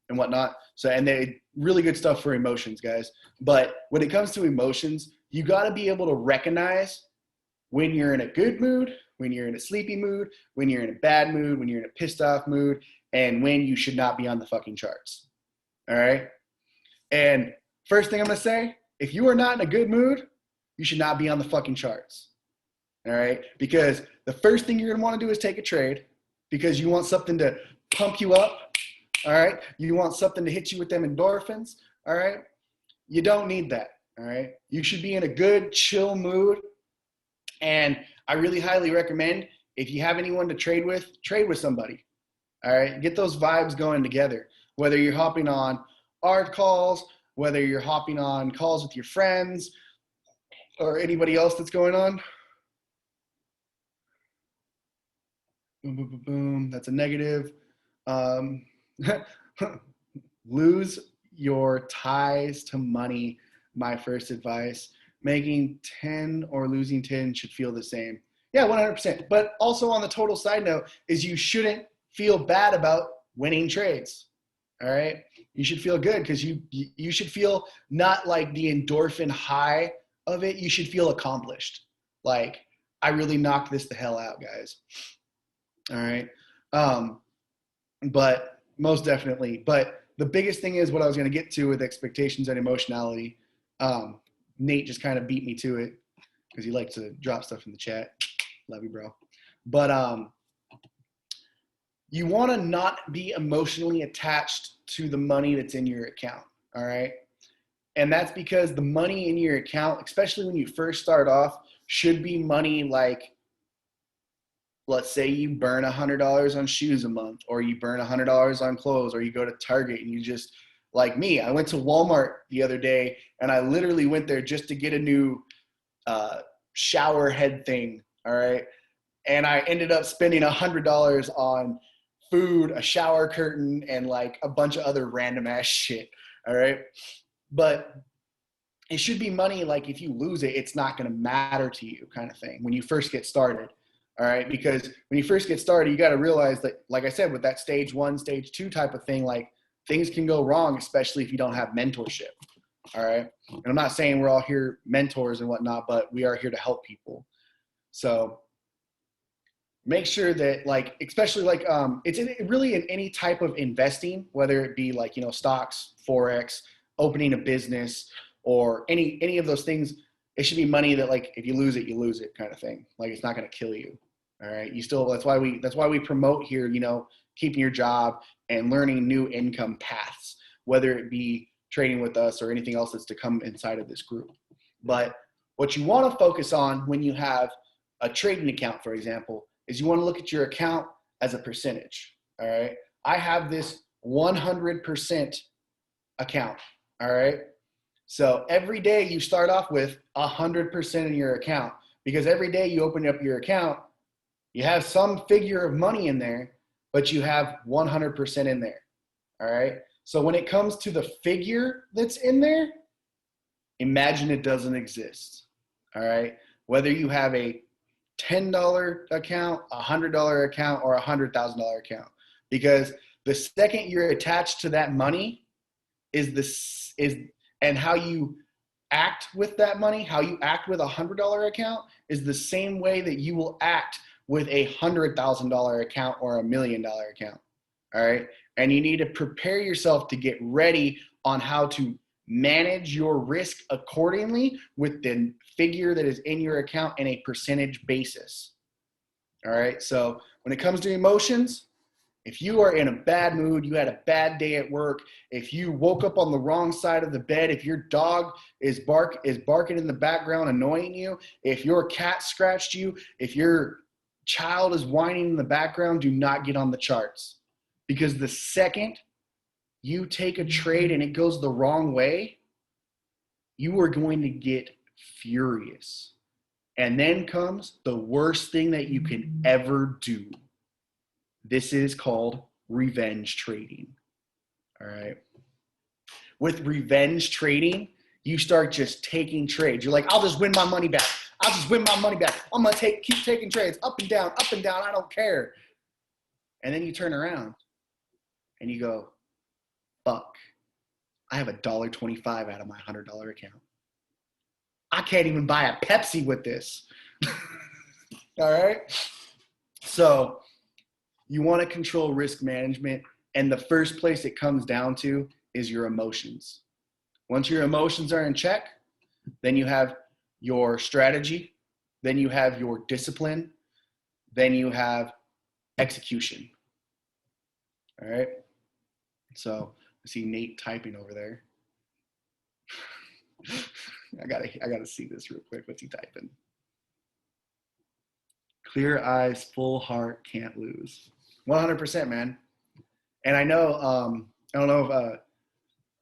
And whatnot. So, and they really good stuff for emotions, guys. But when it comes to emotions, you got to be able to recognize when you're in a good mood, when you're in a sleepy mood, when you're in a bad mood, when you're in a pissed off mood, and when you should not be on the fucking charts. All right. And first thing I'm going to say, if you are not in a good mood, you should not be on the fucking charts. All right? Because the first thing you're going to want to do is take a trade because you want something to pump you up. All right? You want something to hit you with them endorphins. All right? You don't need that. All right? You should be in a good, chill mood. And I really highly recommend, if you have anyone to trade with somebody. All right? Get those vibes going together. Whether you're hopping on art calls, whether you're hopping on calls with your friends or anybody else that's going on. Boom, boom, boom, boom. That's a negative. Lose your ties to money. My first advice. Making 10 or losing 10 should feel the same. Yeah, 100%. But also on the total side note is you shouldn't feel bad about winning trades. All right? You should feel good because you should feel not like the endorphin high of it. You should feel accomplished. Like, I really knocked this the hell out, guys. All right? But most definitely. But the biggest thing is what I was going to get to with expectations and emotionality. Nate just kind of beat me to it because he likes to drop stuff in the chat. Love you, bro. But you want to not be emotionally attached to the money that's in your account, all right? And that's because the money in your account, especially when you first start off, should be money like, let's say you burn $100 on shoes a month, or you burn $100 on clothes, or you go to Target and you just, like me, I went to Walmart the other day and I literally went there just to get a new shower head thing, all right? And I ended up spending $100 on food, a shower curtain, and like a bunch of other random ass shit, all right? But it should be money like if you lose it, it's not going to matter to you kind of thing when you first get started, all right? Because when you first get started, you got to realize that, like I said, with that stage 1, stage 2 type of thing, like things can go wrong, especially if you don't have mentorship, all right? And I'm not saying we're all here mentors and whatnot, but we are here to help people. So make sure that, like, especially like it's really in any type of investing, whether it be like, you know, stocks, Forex, opening a business, or any of those things, it should be money that, like, if you lose it kind of thing. Like, it's not going to kill you. All right. That's why we promote here, you know, keeping your job and learning new income paths, whether it be trading with us or anything else that's to come inside of this group. But what you want to focus on when you have a trading account, for example, is you want to look at your account as a percentage, all right? I have this 100% account, all right? So every day you start off with 100% in your account, because every day you open up your account, you have some figure of money in there, but you have 100% in there, all right? So when it comes to the figure that's in there, imagine it doesn't exist, all right? Whether you have a $10 account, $100 account, or $100,000 account, because the second you're attached to that money and how you act with that money, how you act with $100 account is the same way that you will act with a $100,000 account or $1 million account. All right. And you need to prepare yourself to get ready on how to manage your risk accordingly with the figure that is in your account in a percentage basis. All right. So when it comes to emotions, if you are in a bad mood, you had a bad day at work, if you woke up on the wrong side of the bed, if your dog is barking in the background annoying you, if your cat scratched you, if your child is whining in the background, do not get on the charts. Because the second you take a trade and it goes the wrong way, you are going to get furious. And then comes the worst thing that you can ever do. This is called revenge trading. All right. With revenge trading, you start just taking trades. You're like, I'll just win my money back. I'll just win my money back. I'm going to keep taking trades up and down, up and down. I don't care. And then you turn around and you go, fuck, I have $1.25 out of my $100 account. I can't even buy a Pepsi with this. All right. So you want to control risk management. And the first place it comes down to is your emotions. Once your emotions are in check, then you have your strategy, then you have your discipline, then you have execution. All right. So I see Nate typing over there. I gotta see this real quick. What's he typing? Clear eyes, full heart, can't lose. 100%, man. And I know, I don't know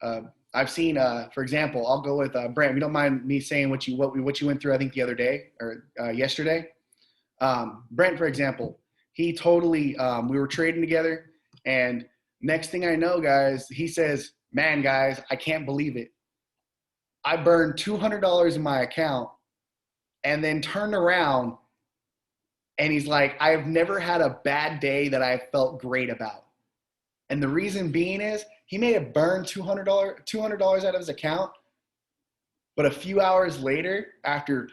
if I've seen, for example, I'll go with Brent. If you don't mind me saying what you went through, I think the other day or yesterday. Brent, for example, he totally, we were trading together, and next thing I know, guys, he says, "Man, guys, I can't believe it. I burned $200 in my account," and then turned around and he's like, "I've never had a bad day that I felt great about." And the reason being is he may have burned $200 out of his account, but a few hours later, after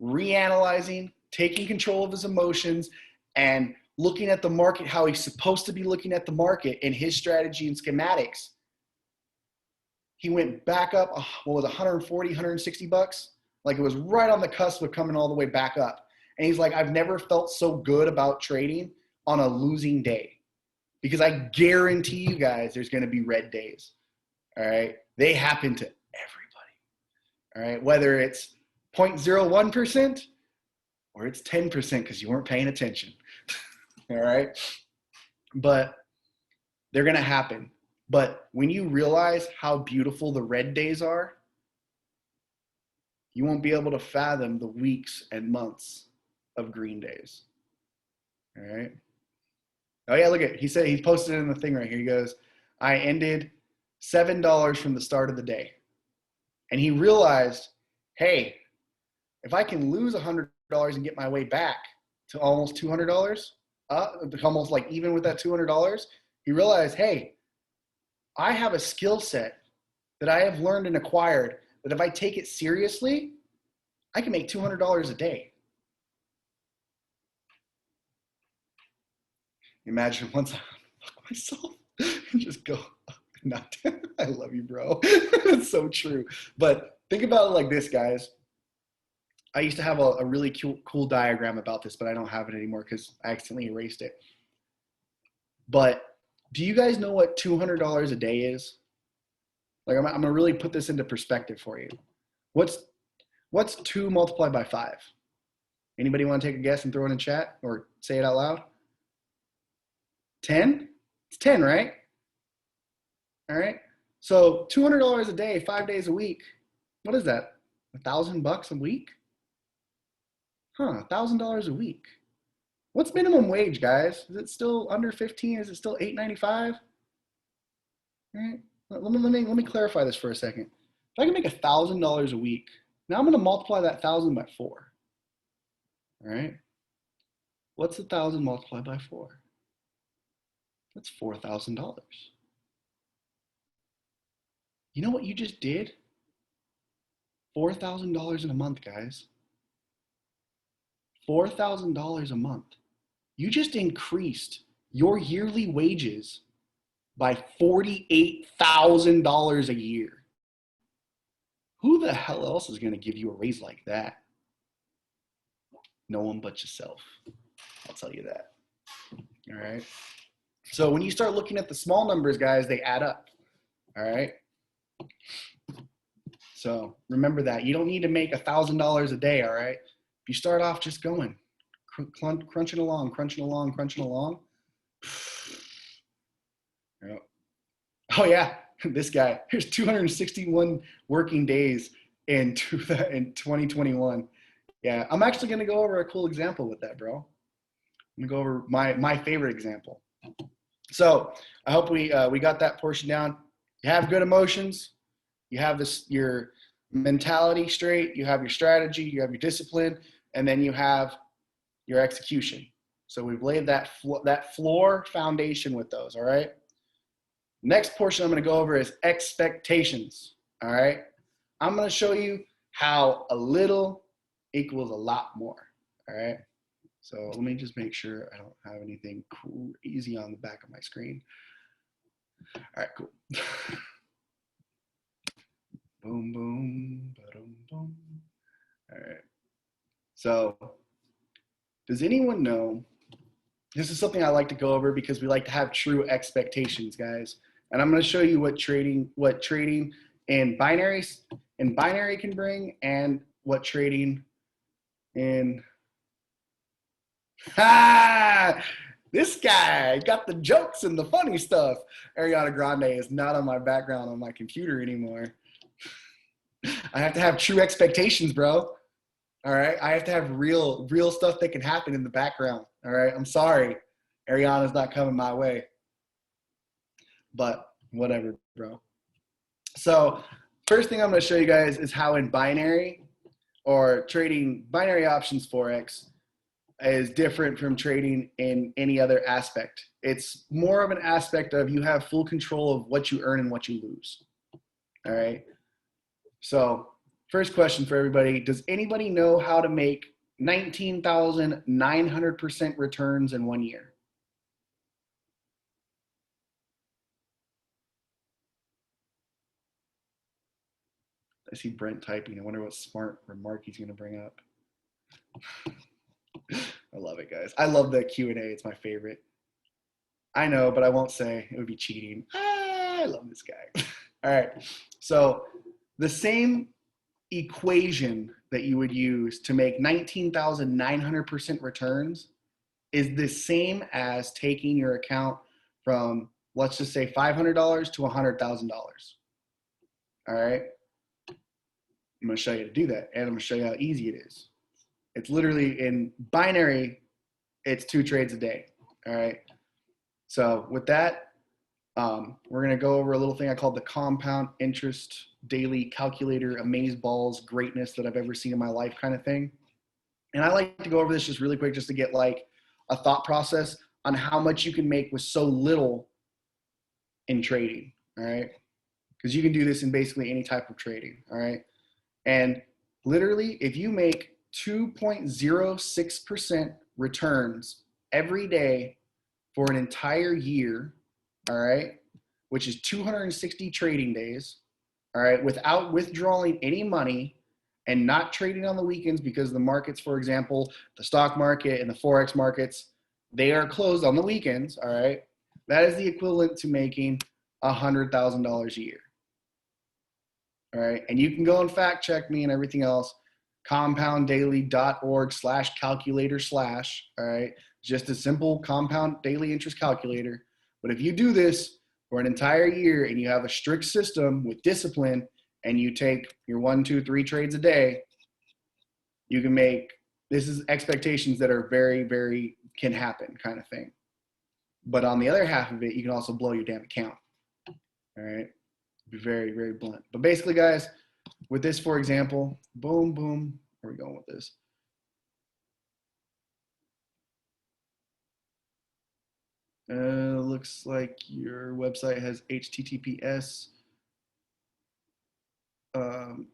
reanalyzing, taking control of his emotions, and looking at the market how he's supposed to be looking at the market in his strategy and schematics, he went back up, what was it, 140, 160 bucks? Like it was right on the cusp of coming all the way back up. And he's like, "I've never felt so good about trading on a losing day." Because I guarantee you guys there's going to be red days. All right. They happen to everybody. All right. Whether it's 0.01% or it's 10% because you weren't paying attention. All right. But they're going to happen. But when you realize how beautiful the red days are, you won't be able to fathom the weeks and months of green days. All right. Oh yeah, look at, he said, he posted it in the thing right here. He goes, "I ended $7 from the start of the day." And he realized, hey, if I can lose $100 and get my way back to almost $200, almost like even with that $200, he realized, hey, I have a skill set that I have learned and acquired that if I take it seriously, I can make $200 a day. Imagine once I fuck myself and just go, "Not, I love you, bro." It's so true. But think about it like this, guys. I used to have a really cool diagram about this, but I don't have it anymore because I accidentally erased it. But do you guys know what $200 a day is? Like, I'm gonna really put this into perspective for you. What's 2 multiplied by 5? Anybody want to take a guess and throw it in chat or say it out loud? 10? It's 10, right? All right. So $200 a day, 5 days a week. What is that? $1,000 a week? Huh, $1,000 a week. What's minimum wage, guys? Is it still under 15? Is it still $8.95? All right. Let me clarify this for a second. If I can make $1,000 a week, now I'm going to multiply that 1,000 by 4. All right. What's 1,000 multiplied by 4? That's $4,000. You know what you just did? $4,000 in a month, guys. $4,000 a month. You just increased your yearly wages by $48,000 a year. Who the hell else is going to give you a raise like that? No one but yourself. I'll tell you that. All right. So when you start looking at the small numbers, guys, they add up. All right. So remember that. You don't need to make $1,000 a day. All right. If you start off just going, crunching along. Oh yeah, this guy. Here's 261 working days in 2021. Yeah, I'm actually gonna go over a cool example with that, bro. I'm gonna go over my favorite example. So I hope we got that portion down. You have good emotions. You have your mentality straight. You have your strategy. You have your discipline, and then you have your execution. So we've laid that floor foundation with those. All right. Next portion I'm going to go over is expectations. All right. I'm going to show you how a little equals a lot more. All right. So let me just make sure I don't have anything crazy on the back of my screen. All right, cool. Boom, boom, boom, boom. All So does anyone know, this is something I like to go over because we like to have true expectations, guys. And I'm going to show you what trading in binary can bring, and what trading in this guy got the jokes and the funny stuff. Ariana Grande is not on my background on my computer anymore. I have to have true expectations, bro. All right. I have to have real stuff that can happen in the background. All right. I'm sorry. Ariana's not coming my way. But whatever, bro. So first thing I'm going to show you guys is how in binary or trading binary options Forex is different from trading in any other aspect. It's more of an aspect of you have full control of what you earn and what you lose. All right. So first question for everybody. Does anybody know how to make 19,900% returns in 1 year? I see Brent typing. I wonder what smart remark he's going to bring up. I love it, guys. I love the Q&A. It's my favorite. I know, but I won't say. It would be cheating. I love this guy. All right. So the same equation that you would use to make 19,900% returns is the same as taking your account from, let's just say, $500 to $100,000. All right. I'm going to show you how to do that, and I'm going to show you how easy it is. It's literally in binary, it's 2 trades a day. All right. So with that, we're going to go over a little thing I call the compound interest daily calculator, amaze balls, greatness that I've ever seen in my life kind of thing. And I like to go over this just really quick, just to get like a thought process on how much you can make with so little in trading. All right. Because you can do this in basically any type of trading. All right. And literally, if you make 2.06% returns every day for an entire year, all right, which is 260 trading days, all right, without withdrawing any money and not trading on the weekends, because the markets, for example, the stock market and the Forex markets, they are closed on the weekends, all right, that is the equivalent to making $100,000 a year. All right, and you can go and fact check me and everything else, compounddaily.org/calculator/, all right, just a simple compound daily interest calculator. But if you do this for an entire year and you have a strict system with discipline and you take your 1, 2, 3 trades a day, you can make, this is expectations that are very, very can happen kind of thing. But on the other half of it, you can also blow your damn account. All right. Be very, very blunt. But basically, guys, with this, for example, boom, boom. Where are we going with this? Looks like your website has HTTPS.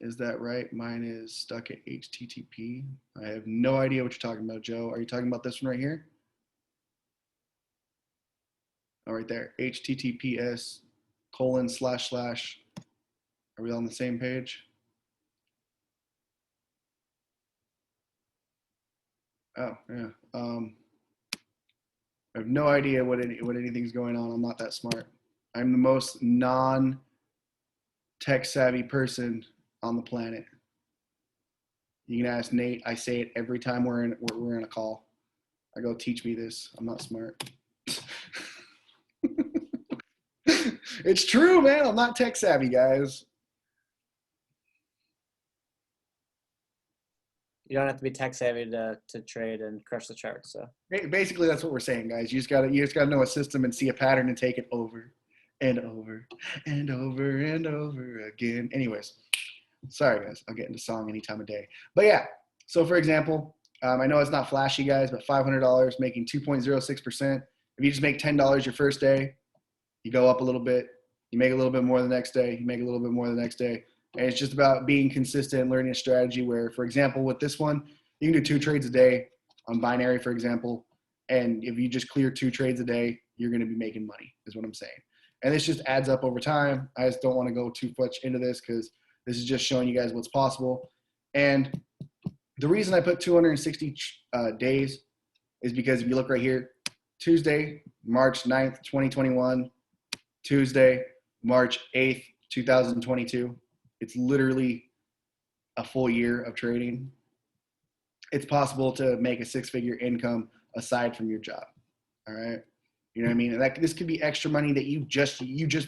Is that right? Mine is stuck at HTTP. I have no idea what you're talking about, Joe. Are you talking about this one right here? Oh, right there. HTTPS://. Are we on the same page? Oh, yeah. I have no idea what anything's going on. I'm not that smart. I'm the most non-tech savvy person on the planet. You can ask Nate. I say it every time we're in a call. I go, teach me this. I'm not smart. It's true, man. I'm not tech savvy, guys. You don't have to be tech savvy to trade and crush the charts. So Basically, that's what we're saying, guys. You just gotta know a system and see a pattern and take it over and over and over and over again. Anyways, sorry, guys. I'll get into song any time of day. But yeah, so for example, I know it's not flashy, guys, but $500 making 2.06%. If you just make $10 your first day, you go up a little bit, you make a little bit more the next day, you make a little bit more the next day. And it's just about being consistent and learning a strategy where, for example, with this one, you can do 2 trades a day on binary, for example. And if you just clear 2 trades a day, you're going to be making money, is what I'm saying. And this just adds up over time. I just don't want to go too much into this because this is just showing you guys what's possible. And The reason I put 260 days is because if you look right here, Tuesday, March 9th, 2021, Tuesday, March 8th, 2022. It's literally a full year of trading. It's possible to make a six-figure income aside from your job. All right. You know what I mean? And this could be extra money that you just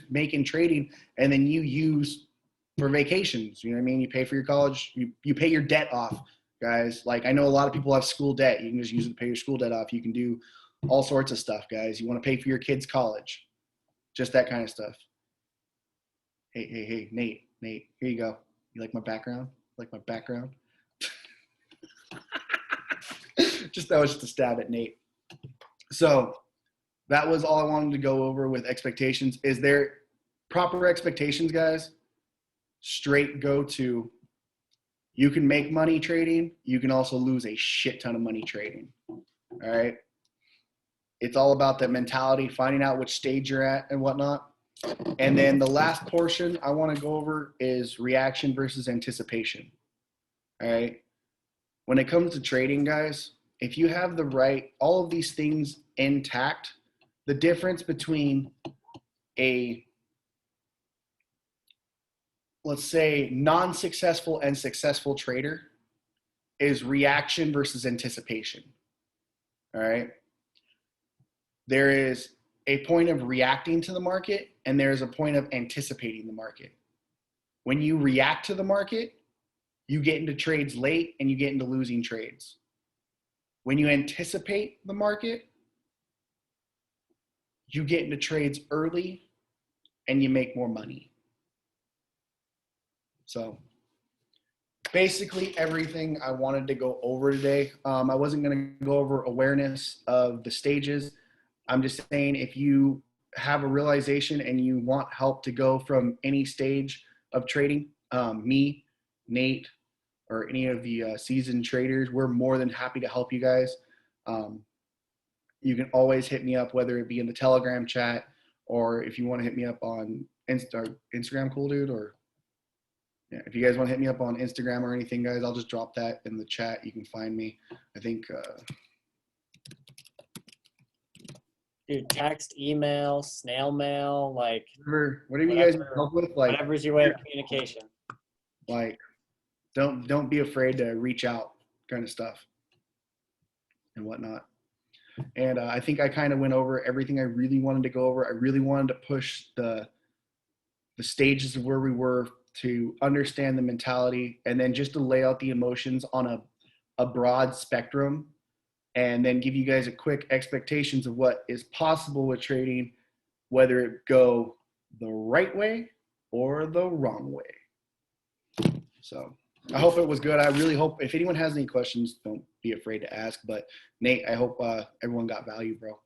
make in trading and then you use for vacations. You know what I mean? You pay for your college, you pay your debt off, guys. Like I know a lot of people have school debt. You can just use it to pay your school debt off. You can do all sorts of stuff, guys. You want to pay for your kids' college, just that kind of stuff. Hey, Nate, here you go. You like my background? That was just a stab at Nate. So that was all I wanted to go over with expectations. Is there proper expectations, guys? Straight go to, you can make money trading. You can also lose a shit ton of money trading. All right. It's all about that mentality, finding out which stage you're at and whatnot. And then the last portion I want to go over is reaction versus anticipation. All right. When it comes to trading, guys, if you have all of these things intact, the difference between a, let's say, non-successful and successful trader is reaction versus anticipation. All right. There is a point of reacting to the market and there's a point of anticipating the market. When you react to the market, you get into trades late and you get into losing trades. When you anticipate the market, you get into trades early and you make more money. So basically everything I wanted to go over today. I wasn't going to go over awareness of the stages. I'm just saying if you have a realization and you want help to go from any stage of trading, me, Nate, or any of the seasoned traders, we're more than happy to help you guys. You can always hit me up, whether it be in the Telegram chat or if you want to hit me up on Instagram, cool dude, or yeah, if you guys want to hit me up on Instagram or anything, guys, I'll just drop that in the chat. You can find me. I think Dude, text, email, snail mail, like whatever you guys need help with, like whatever's your way of communication. Like don't be afraid to reach out, kind of stuff and whatnot. And I think I kind of went over everything I really wanted to go over. I really wanted to push the stages of where we were, to understand the mentality, and then just to lay out the emotions on a broad spectrum, and then give you guys a quick expectations of what is possible with trading, whether it go the right way or the wrong way. So I hope it was good. I really hope if anyone has any questions, don't be afraid to ask. But Nate, I hope everyone got value, bro.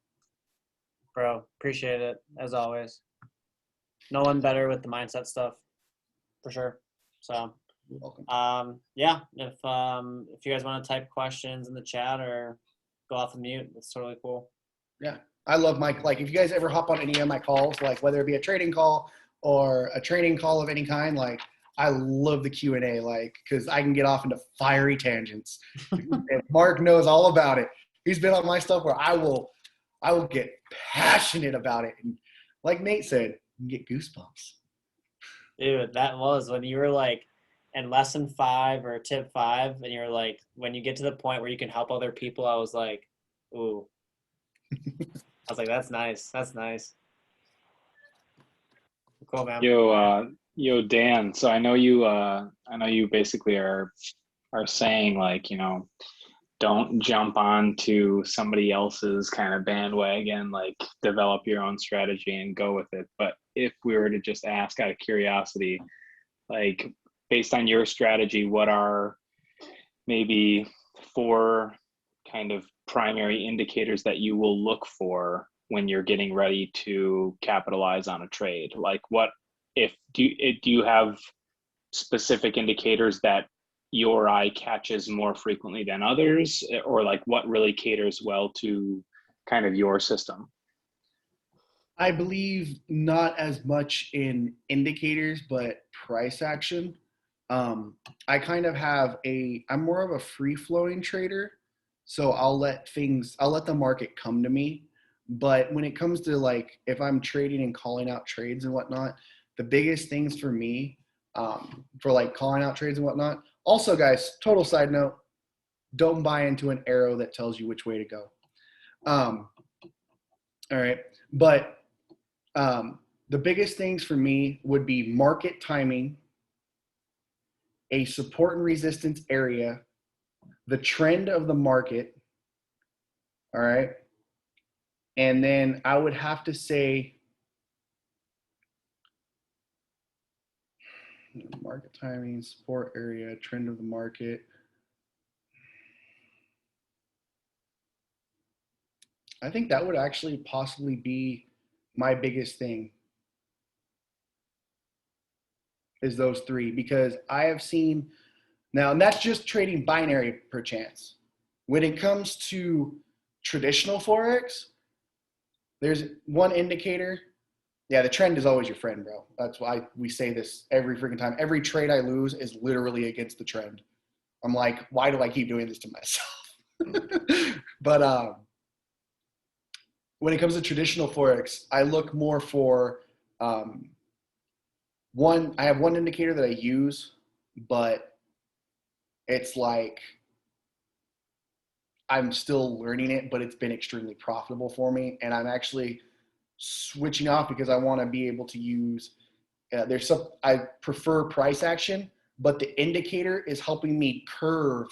Bro, appreciate it as always. No one better with the mindset stuff, for sure. So, you're welcome. Yeah, if you guys want to type questions in the chat or go off of mute, that's totally cool. Yeah, I love my, like, if you guys ever hop on any of my calls, like whether it be a trading call or a training call of any kind, like I love the Q&A, like, because I can get off into fiery tangents. And Mark knows all about it. He's been on my stuff where I will get passionate about it. And like Nate said, you get goosebumps. Dude, that was when you were like in lesson 5 or tip 5, and you're like, when you get to the point where you can help other people, I was like, ooh. I was like, that's nice. That's nice. Cool, man. Yo, Dan. So I know you basically are saying, like, you know, don't jump onto somebody else's kind of bandwagon, like develop your own strategy and go with it. But if we were to just ask out of curiosity, like based on your strategy, what are maybe 4 kind of primary indicators that you will look for when you're getting ready to capitalize on a trade? Like do you have specific indicators that your eye catches more frequently than others, or like what really caters well to kind of your system? I believe not as much in indicators, but price action. I kind of have I'm more of a free flowing trader. So I'll let the market come to me. But when it comes to like, if I'm trading and calling out trades and whatnot, the biggest things for me, for like calling out trades and whatnot. Also, guys, total side note, don't buy into an arrow that tells you which way to go. All right. But the biggest things for me would be market timing, a support and resistance area, the trend of the market. All right. And then I would have to say market timing, support area, trend of the market. I think that would actually possibly be my biggest thing, is those three, because I have seen now, and that's just trading binary per chance. When it comes to traditional Forex, there's one indicator. Yeah, the trend is always your friend, bro. That's why we say this every freaking time. Every trade I lose is literally against the trend. I'm like, why do I keep doing this to myself? But when it comes to traditional Forex, I look more for one. I have one indicator that I use, but it's like I'm still learning it, but it's been extremely profitable for me. And I'm actually switching off because I want to be able to use, I prefer price action, but the indicator is helping me curve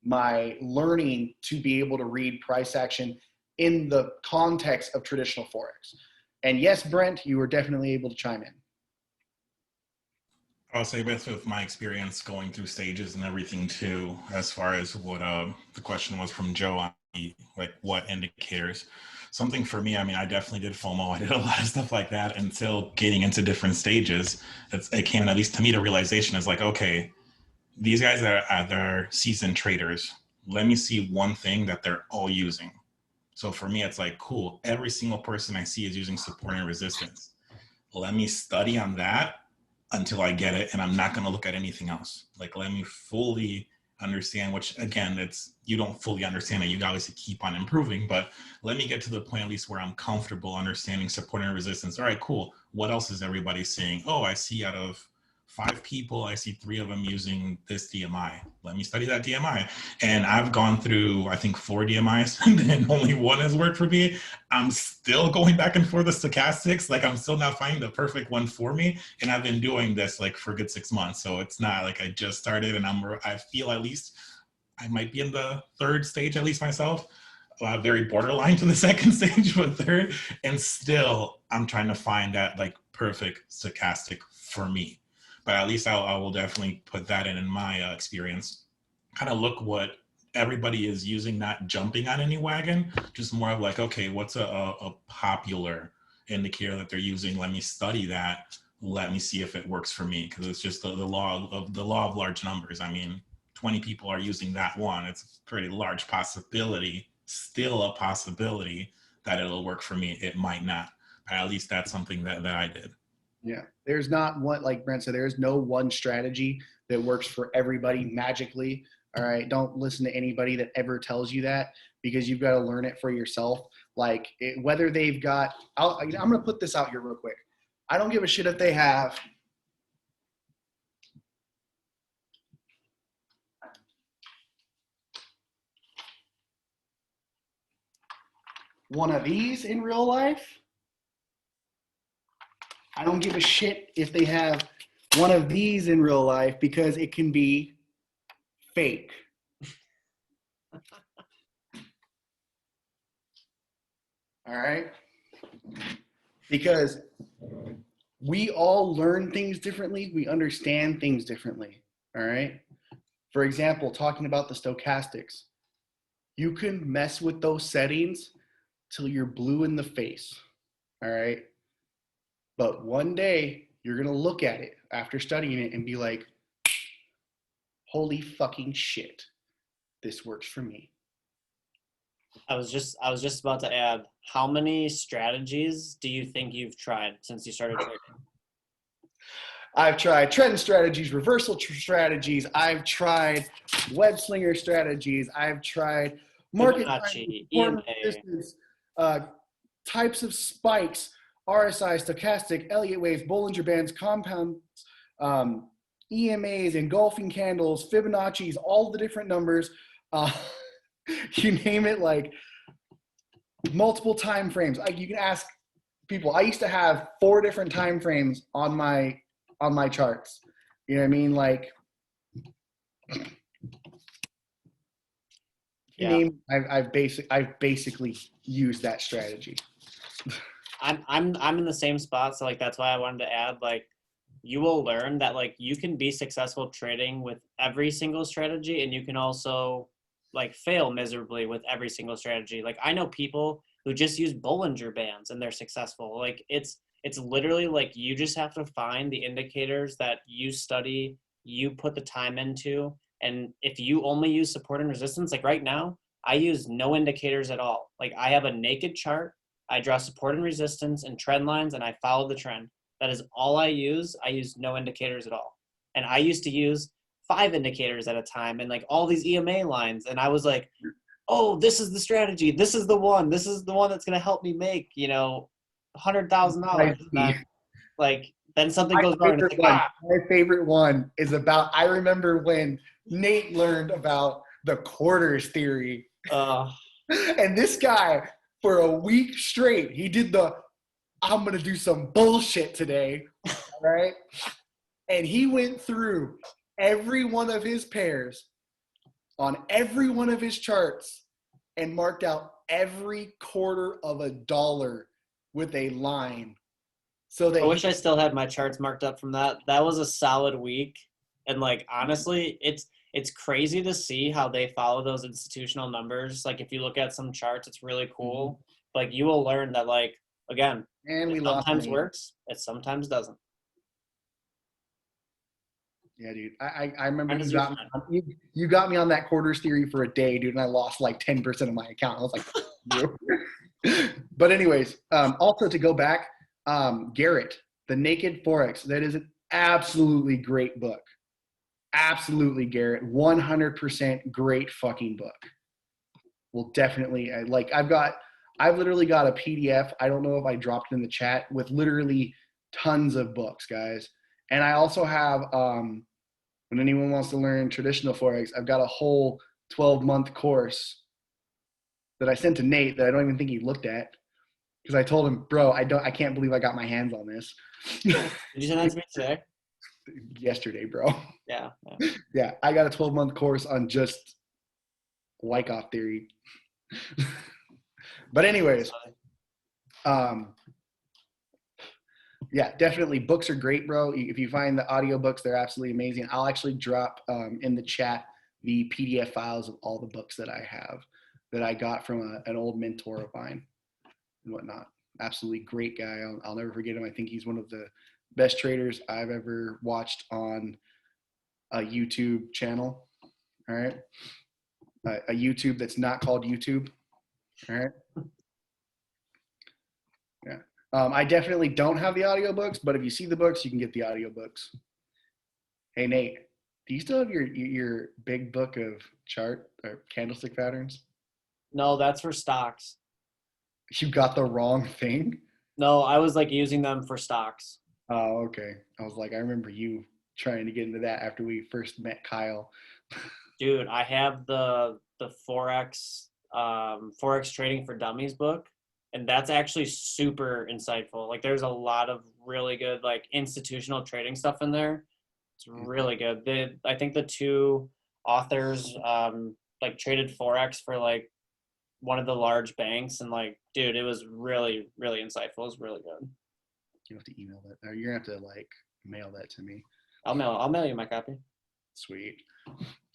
my learning to be able to read price action in the context of traditional Forex. And yes, Brent, you were definitely able to chime in. I'll say with my experience going through stages and everything too, as far as what the question was from Joe on like what indicators. Something for me, I mean, I definitely did FOMO. I did a lot of stuff like that until getting into different stages. It came, at least to me, the realization is like, okay, these guys they're seasoned traders. Let me see one thing that they're all using. So for me, it's like, cool, every single person I see is using support and resistance. Let me study on that until I get it, and I'm not going to look at anything else. Like, let me fully understand, which again, it's, you don't fully understand it. You obviously keep on improving, but let me get to the point at least where I'm comfortable understanding support and resistance. All right, cool. What else is everybody saying? Oh, I see out of 5 people, I see 3 of them using this DMI. Let me study that DMI. And I've gone through, I think, 4 DMIs, and then only one has worked for me. I'm still going back and forth with stochastics. Like, I'm still not finding the perfect one for me. And I've been doing this like for a good 6 months. So it's not like I just started, and I feel at least I might be in the 3rd stage, at least myself. Very borderline to the 2nd stage, but 3rd. And still, I'm trying to find that like perfect stochastic for me. But at least I will definitely put that in my experience. Kind of look what everybody is using, not jumping on any wagon, just more of like, okay, what's a popular indicator that they're using? Let me study that. Let me see if it works for me, because it's just the law of large numbers. I mean, 20 people are using that one. It's a pretty large possibility, still a possibility that it'll work for me. It might not, but at least that's something that I did. Yeah, there's not one, like Brent said, there's no one strategy that works for everybody magically. All right, don't listen to anybody that ever tells you that, because you've got to learn it for yourself. Like whether they've got, I'm going to put this out here real quick. I don't give a shit if they have one of these in real life. I don't give a shit if they have one of these in real life, because it can be fake. All right? Because we all learn things differently. We understand things differently. All right? For example, talking about the stochastics, you can mess with those settings till you're blue in the face. All right? But one day you're going to look at it after studying it and be like, holy fucking shit, this works for me. I was just about to add, how many strategies do you think you've tried since you started trading? I've tried trend strategies, reversal strategies. I've tried web slinger strategies. I've tried market timing, Fibonacci, support and EMA. resistance, types of spikes, RSI, stochastic, Elliott waves, Bollinger Bands, compounds, EMAs, engulfing candles, Fibonacci's, all the different numbers. You name it, like multiple time frames. You can ask people. I used to have 4 different time frames on my charts. You know what I mean? Like, Yeah. I've basically used that strategy. I'm in the same spot, so like that's why I wanted to add, like, you will learn that like you can be successful trading with every single strategy, and you can also like fail miserably with every single strategy. Like I know people who just use Bollinger Bands and they're successful. Like it's literally like you just have to find the indicators that you study, you put the time into, and if you only use support and resistance, like right now, I use no indicators at all. Like I have a naked chart. I draw support and resistance and trend lines, and I follow the trend. That is all I use. I use no indicators at all. And I used to use 5 indicators at a time and like all these EMA lines. And I was like, oh, this is the strategy. This is the one. This is the one that's going to help me make, $100,000. Like, then something goes wrong. And it's like, My favorite one is about, I remember when Nate learned about the quarters theory. And this guy, for a week straight, he did I'm going to do some bullshit today. All right. And he went through every one of his pairs on every one of his charts and marked out every quarter of a dollar with a line. So that I wish I still had my charts marked up from that. That was a solid week. And like, honestly, it's crazy to see how they follow those institutional numbers. Like if you look at some charts, it's really cool. Mm-hmm. Like you will learn that, like, again, and it sometimes works, it sometimes doesn't. Yeah, dude. I remember you got me on that quarters theory for a day, dude, and I lost like 10% of my account. I was like, but anyways, also to go back, Garrett, The Naked Forex, that is an absolutely great book. Absolutely, Garrett. 100% great fucking book. Well, definitely, I've literally got a PDF. I don't know if I dropped it in the chat with literally tons of books, guys. And I also have, when anyone wants to learn traditional Forex, I've got a whole 12-month course that I sent to Nate that I don't even think he looked at. Because I told him, bro, I can't believe I got my hands on this. Did you send that to me today? Yesterday, bro. Yeah. Yeah, I got a 12-month course on just Wyckoff theory. But anyways, yeah, definitely. Books are great, bro. If you find the audiobooks, they're absolutely amazing. I'll actually drop in the chat the PDF files of all the books that I have that I got from an old mentor of mine and whatnot. Absolutely great guy. I'll never forget him. I think he's one of the best traders I've ever watched on a YouTube channel. All right. A YouTube that's not called YouTube. All right. Yeah. I definitely don't have the audiobooks, but if you see the books, you can get the audiobooks. Hey, Nate, do you still have your big book of chart or candlestick patterns? No, that's for stocks. You got the wrong thing? No, I was like using them for stocks. Oh, okay. I was like, I remember you trying to get into that after we first met Kyle. Dude, I have the Forex Trading for Dummies book. And that's actually super insightful. Like there's a lot of really good like institutional trading stuff in there. It's really good. I think the 2 authors like traded Forex for like one of the large banks, and like, dude, it was really, really insightful. It was really good. You have to email that, or you're gonna have to like mail that to me. I'll mail you my copy. Sweet.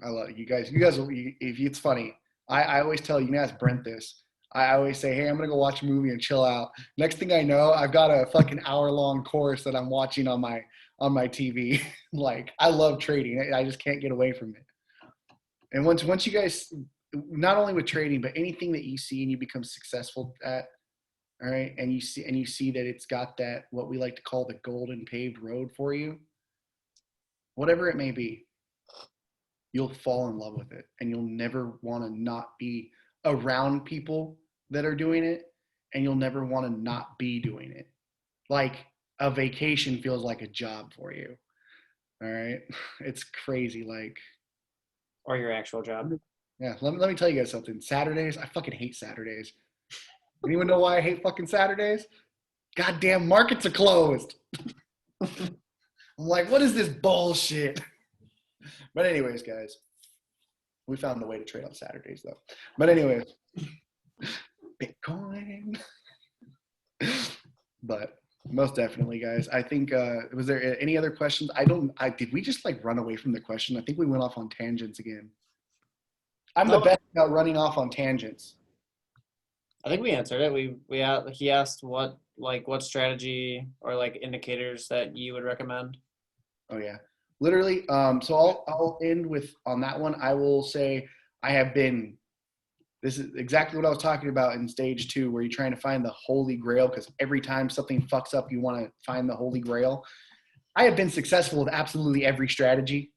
I love it. You guys, if it's funny, I always tell you, you can ask Brent this. I always say, hey, I'm going to go watch a movie and chill out. Next thing I know, I've got a fucking hour-long course that I'm watching on my TV. Like, I love trading. I just can't get away from it. And once you guys, not only with trading, but anything that you see and you become successful at, all right, and you see that it's got that, what we like to call the golden paved road for you, whatever it may be, you'll fall in love with it, and you'll never want to not be around people that are doing it, and you'll never want to not be doing it. Like a vacation feels like a job for you. All right. It's crazy. Like, Or your actual job. yeah, let me tell you guys something. Saturdays, I fucking hate Saturdays. Anyone know why I hate fucking Saturdays? Goddamn markets are closed. I'm like, what is this bullshit? But anyways, guys, we found a way to trade on Saturdays though. But anyways, Bitcoin. But most definitely, guys. I think, was there any other questions? Did we just like run away from the question? I think we went off on tangents again. I'm the best about running off on tangents. I think we answered it. He asked what strategy or like indicators that you would recommend. Oh yeah, literally. So I'll end with on that one. I will say this is exactly what I was talking about in stage 2, where you're trying to find the holy grail, because every time something fucks up, you want to find the holy grail. I have been successful with absolutely every strategy.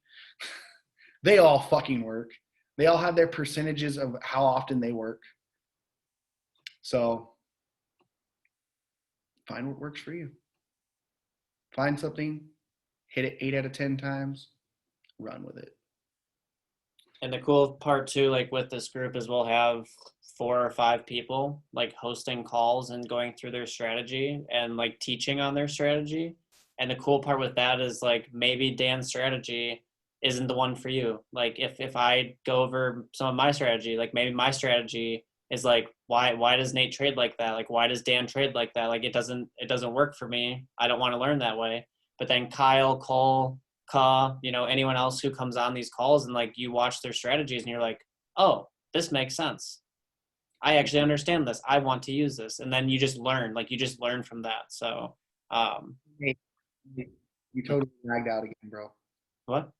They all fucking work. They all have their percentages of how often they work. So find what works for you. Find something, hit it 8 out of 10 times, run with it. And the cool part too, like with this group, is we'll have 4 or 5 people like hosting calls and going through their strategy and like teaching on their strategy. And the cool part with that is like maybe Dan's strategy isn't the one for you. Like if I go over some of my strategy, like maybe my strategy is like, why does Nate trade like that? Like, why does Dan trade like that? Like it doesn't work for me. I don't want to learn that way. But then Kyle, Cole, Ka, anyone else who comes on these calls and like you watch their strategies and you're like, oh, this makes sense. I actually understand this. I want to use this. And then you just learn from that. So, Hey, you totally lagged out again, bro. What?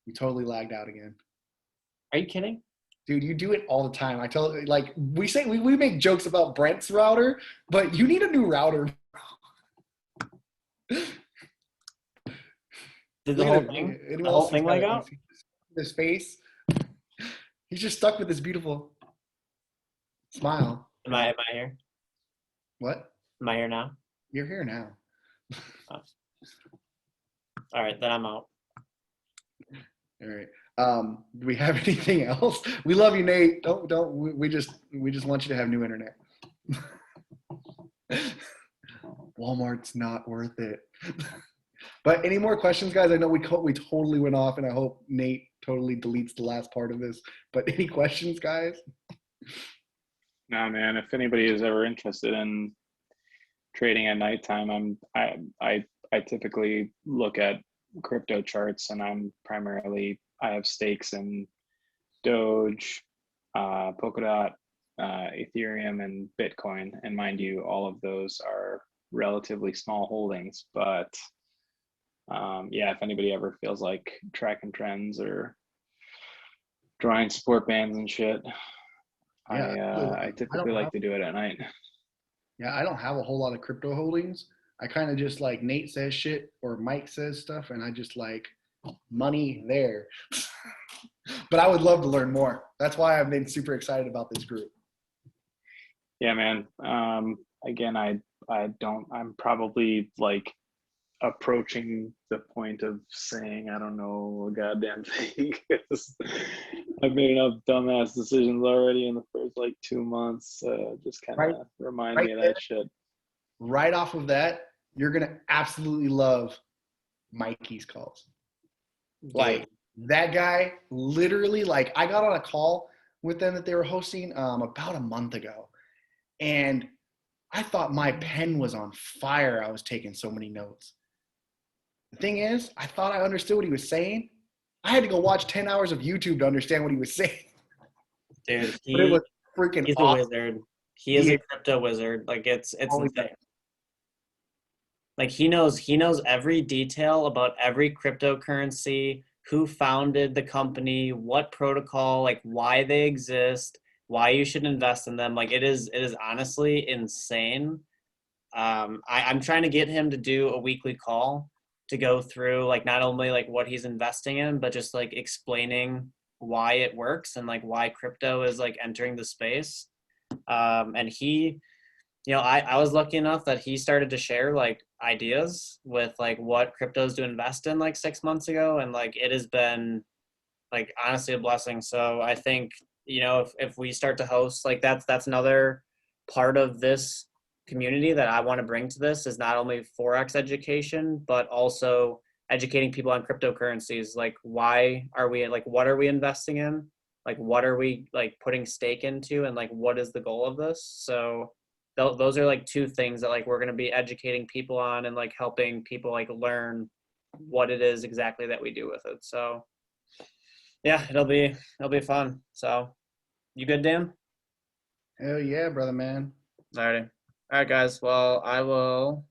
You totally lagged out again. Are you kidding? Dude, you do it all the time. I tell like we make jokes about Brent's router, but you need a new router. Did the whole thing lag out? His face. He's just stuck with this beautiful smile. Am I here? What? Am I here now? You're here now. Oh. All right, then I'm out. All right. Do we have anything else? We love you, Nate. We just want you to have new internet. Walmart's not worth it. But any more questions, guys? I know we totally went off, and I hope Nate totally deletes the last part of this. But any questions, guys? Nah, man. If anybody is ever interested in trading at nighttime, I typically look at crypto charts, and I have stakes in Doge, Polkadot, Ethereum, and Bitcoin. And mind you, all of those are relatively small holdings, but yeah, if anybody ever feels like tracking trends or drawing support bands and shit, Yeah, I typically like to do it at night. Yeah, I don't have a whole lot of crypto holdings. I kind of just like Nate says shit or Mike says stuff, and I just like money there. But I would love to learn more. That's why I've been super excited about this group. Yeah, man. Again, I'm probably like approaching the point of saying I don't know a goddamn thing. I've made enough dumbass decisions already in the first like 2 months. Just kind of remind me of that shit. Right off of that, you're gonna absolutely love Mikey's calls. Like that guy, literally, like I got on a call with them that they were hosting about a month ago, and I thought my pen was on fire. I was taking so many notes. The thing is, I thought I understood what he was saying. I had to go watch 10 hours of YouTube to understand what he was saying. Dude, but it was freaking he's awesome. a wizard. He is a crypto wizard. Like it's insane. Like he knows every detail about every cryptocurrency, who founded the company, what protocol, like why they exist, why you should invest in them. Like it is honestly insane. I'm trying to get him to do a weekly call to go through like not only like what he's investing in, but just like explaining why it works and like why crypto is like entering the space. And he, I was lucky enough that he started to share like ideas with like what cryptos to invest in like 6 months ago. And like, it has been like honestly a blessing. So I think, if we start to host, like that's another part of this community that I want to bring to this is not only Forex education, but also educating people on cryptocurrencies. Like, why are we like, what are we investing in? Like, what are we like putting stake into? And like, what is the goal of this? So those are like two things that like we're going to be educating people on and like helping people like learn what it is exactly that we do with it. So yeah, it'll be fun. So you good, Dan? Hell yeah, brother, man. Alrighty. All right, guys. Well, I will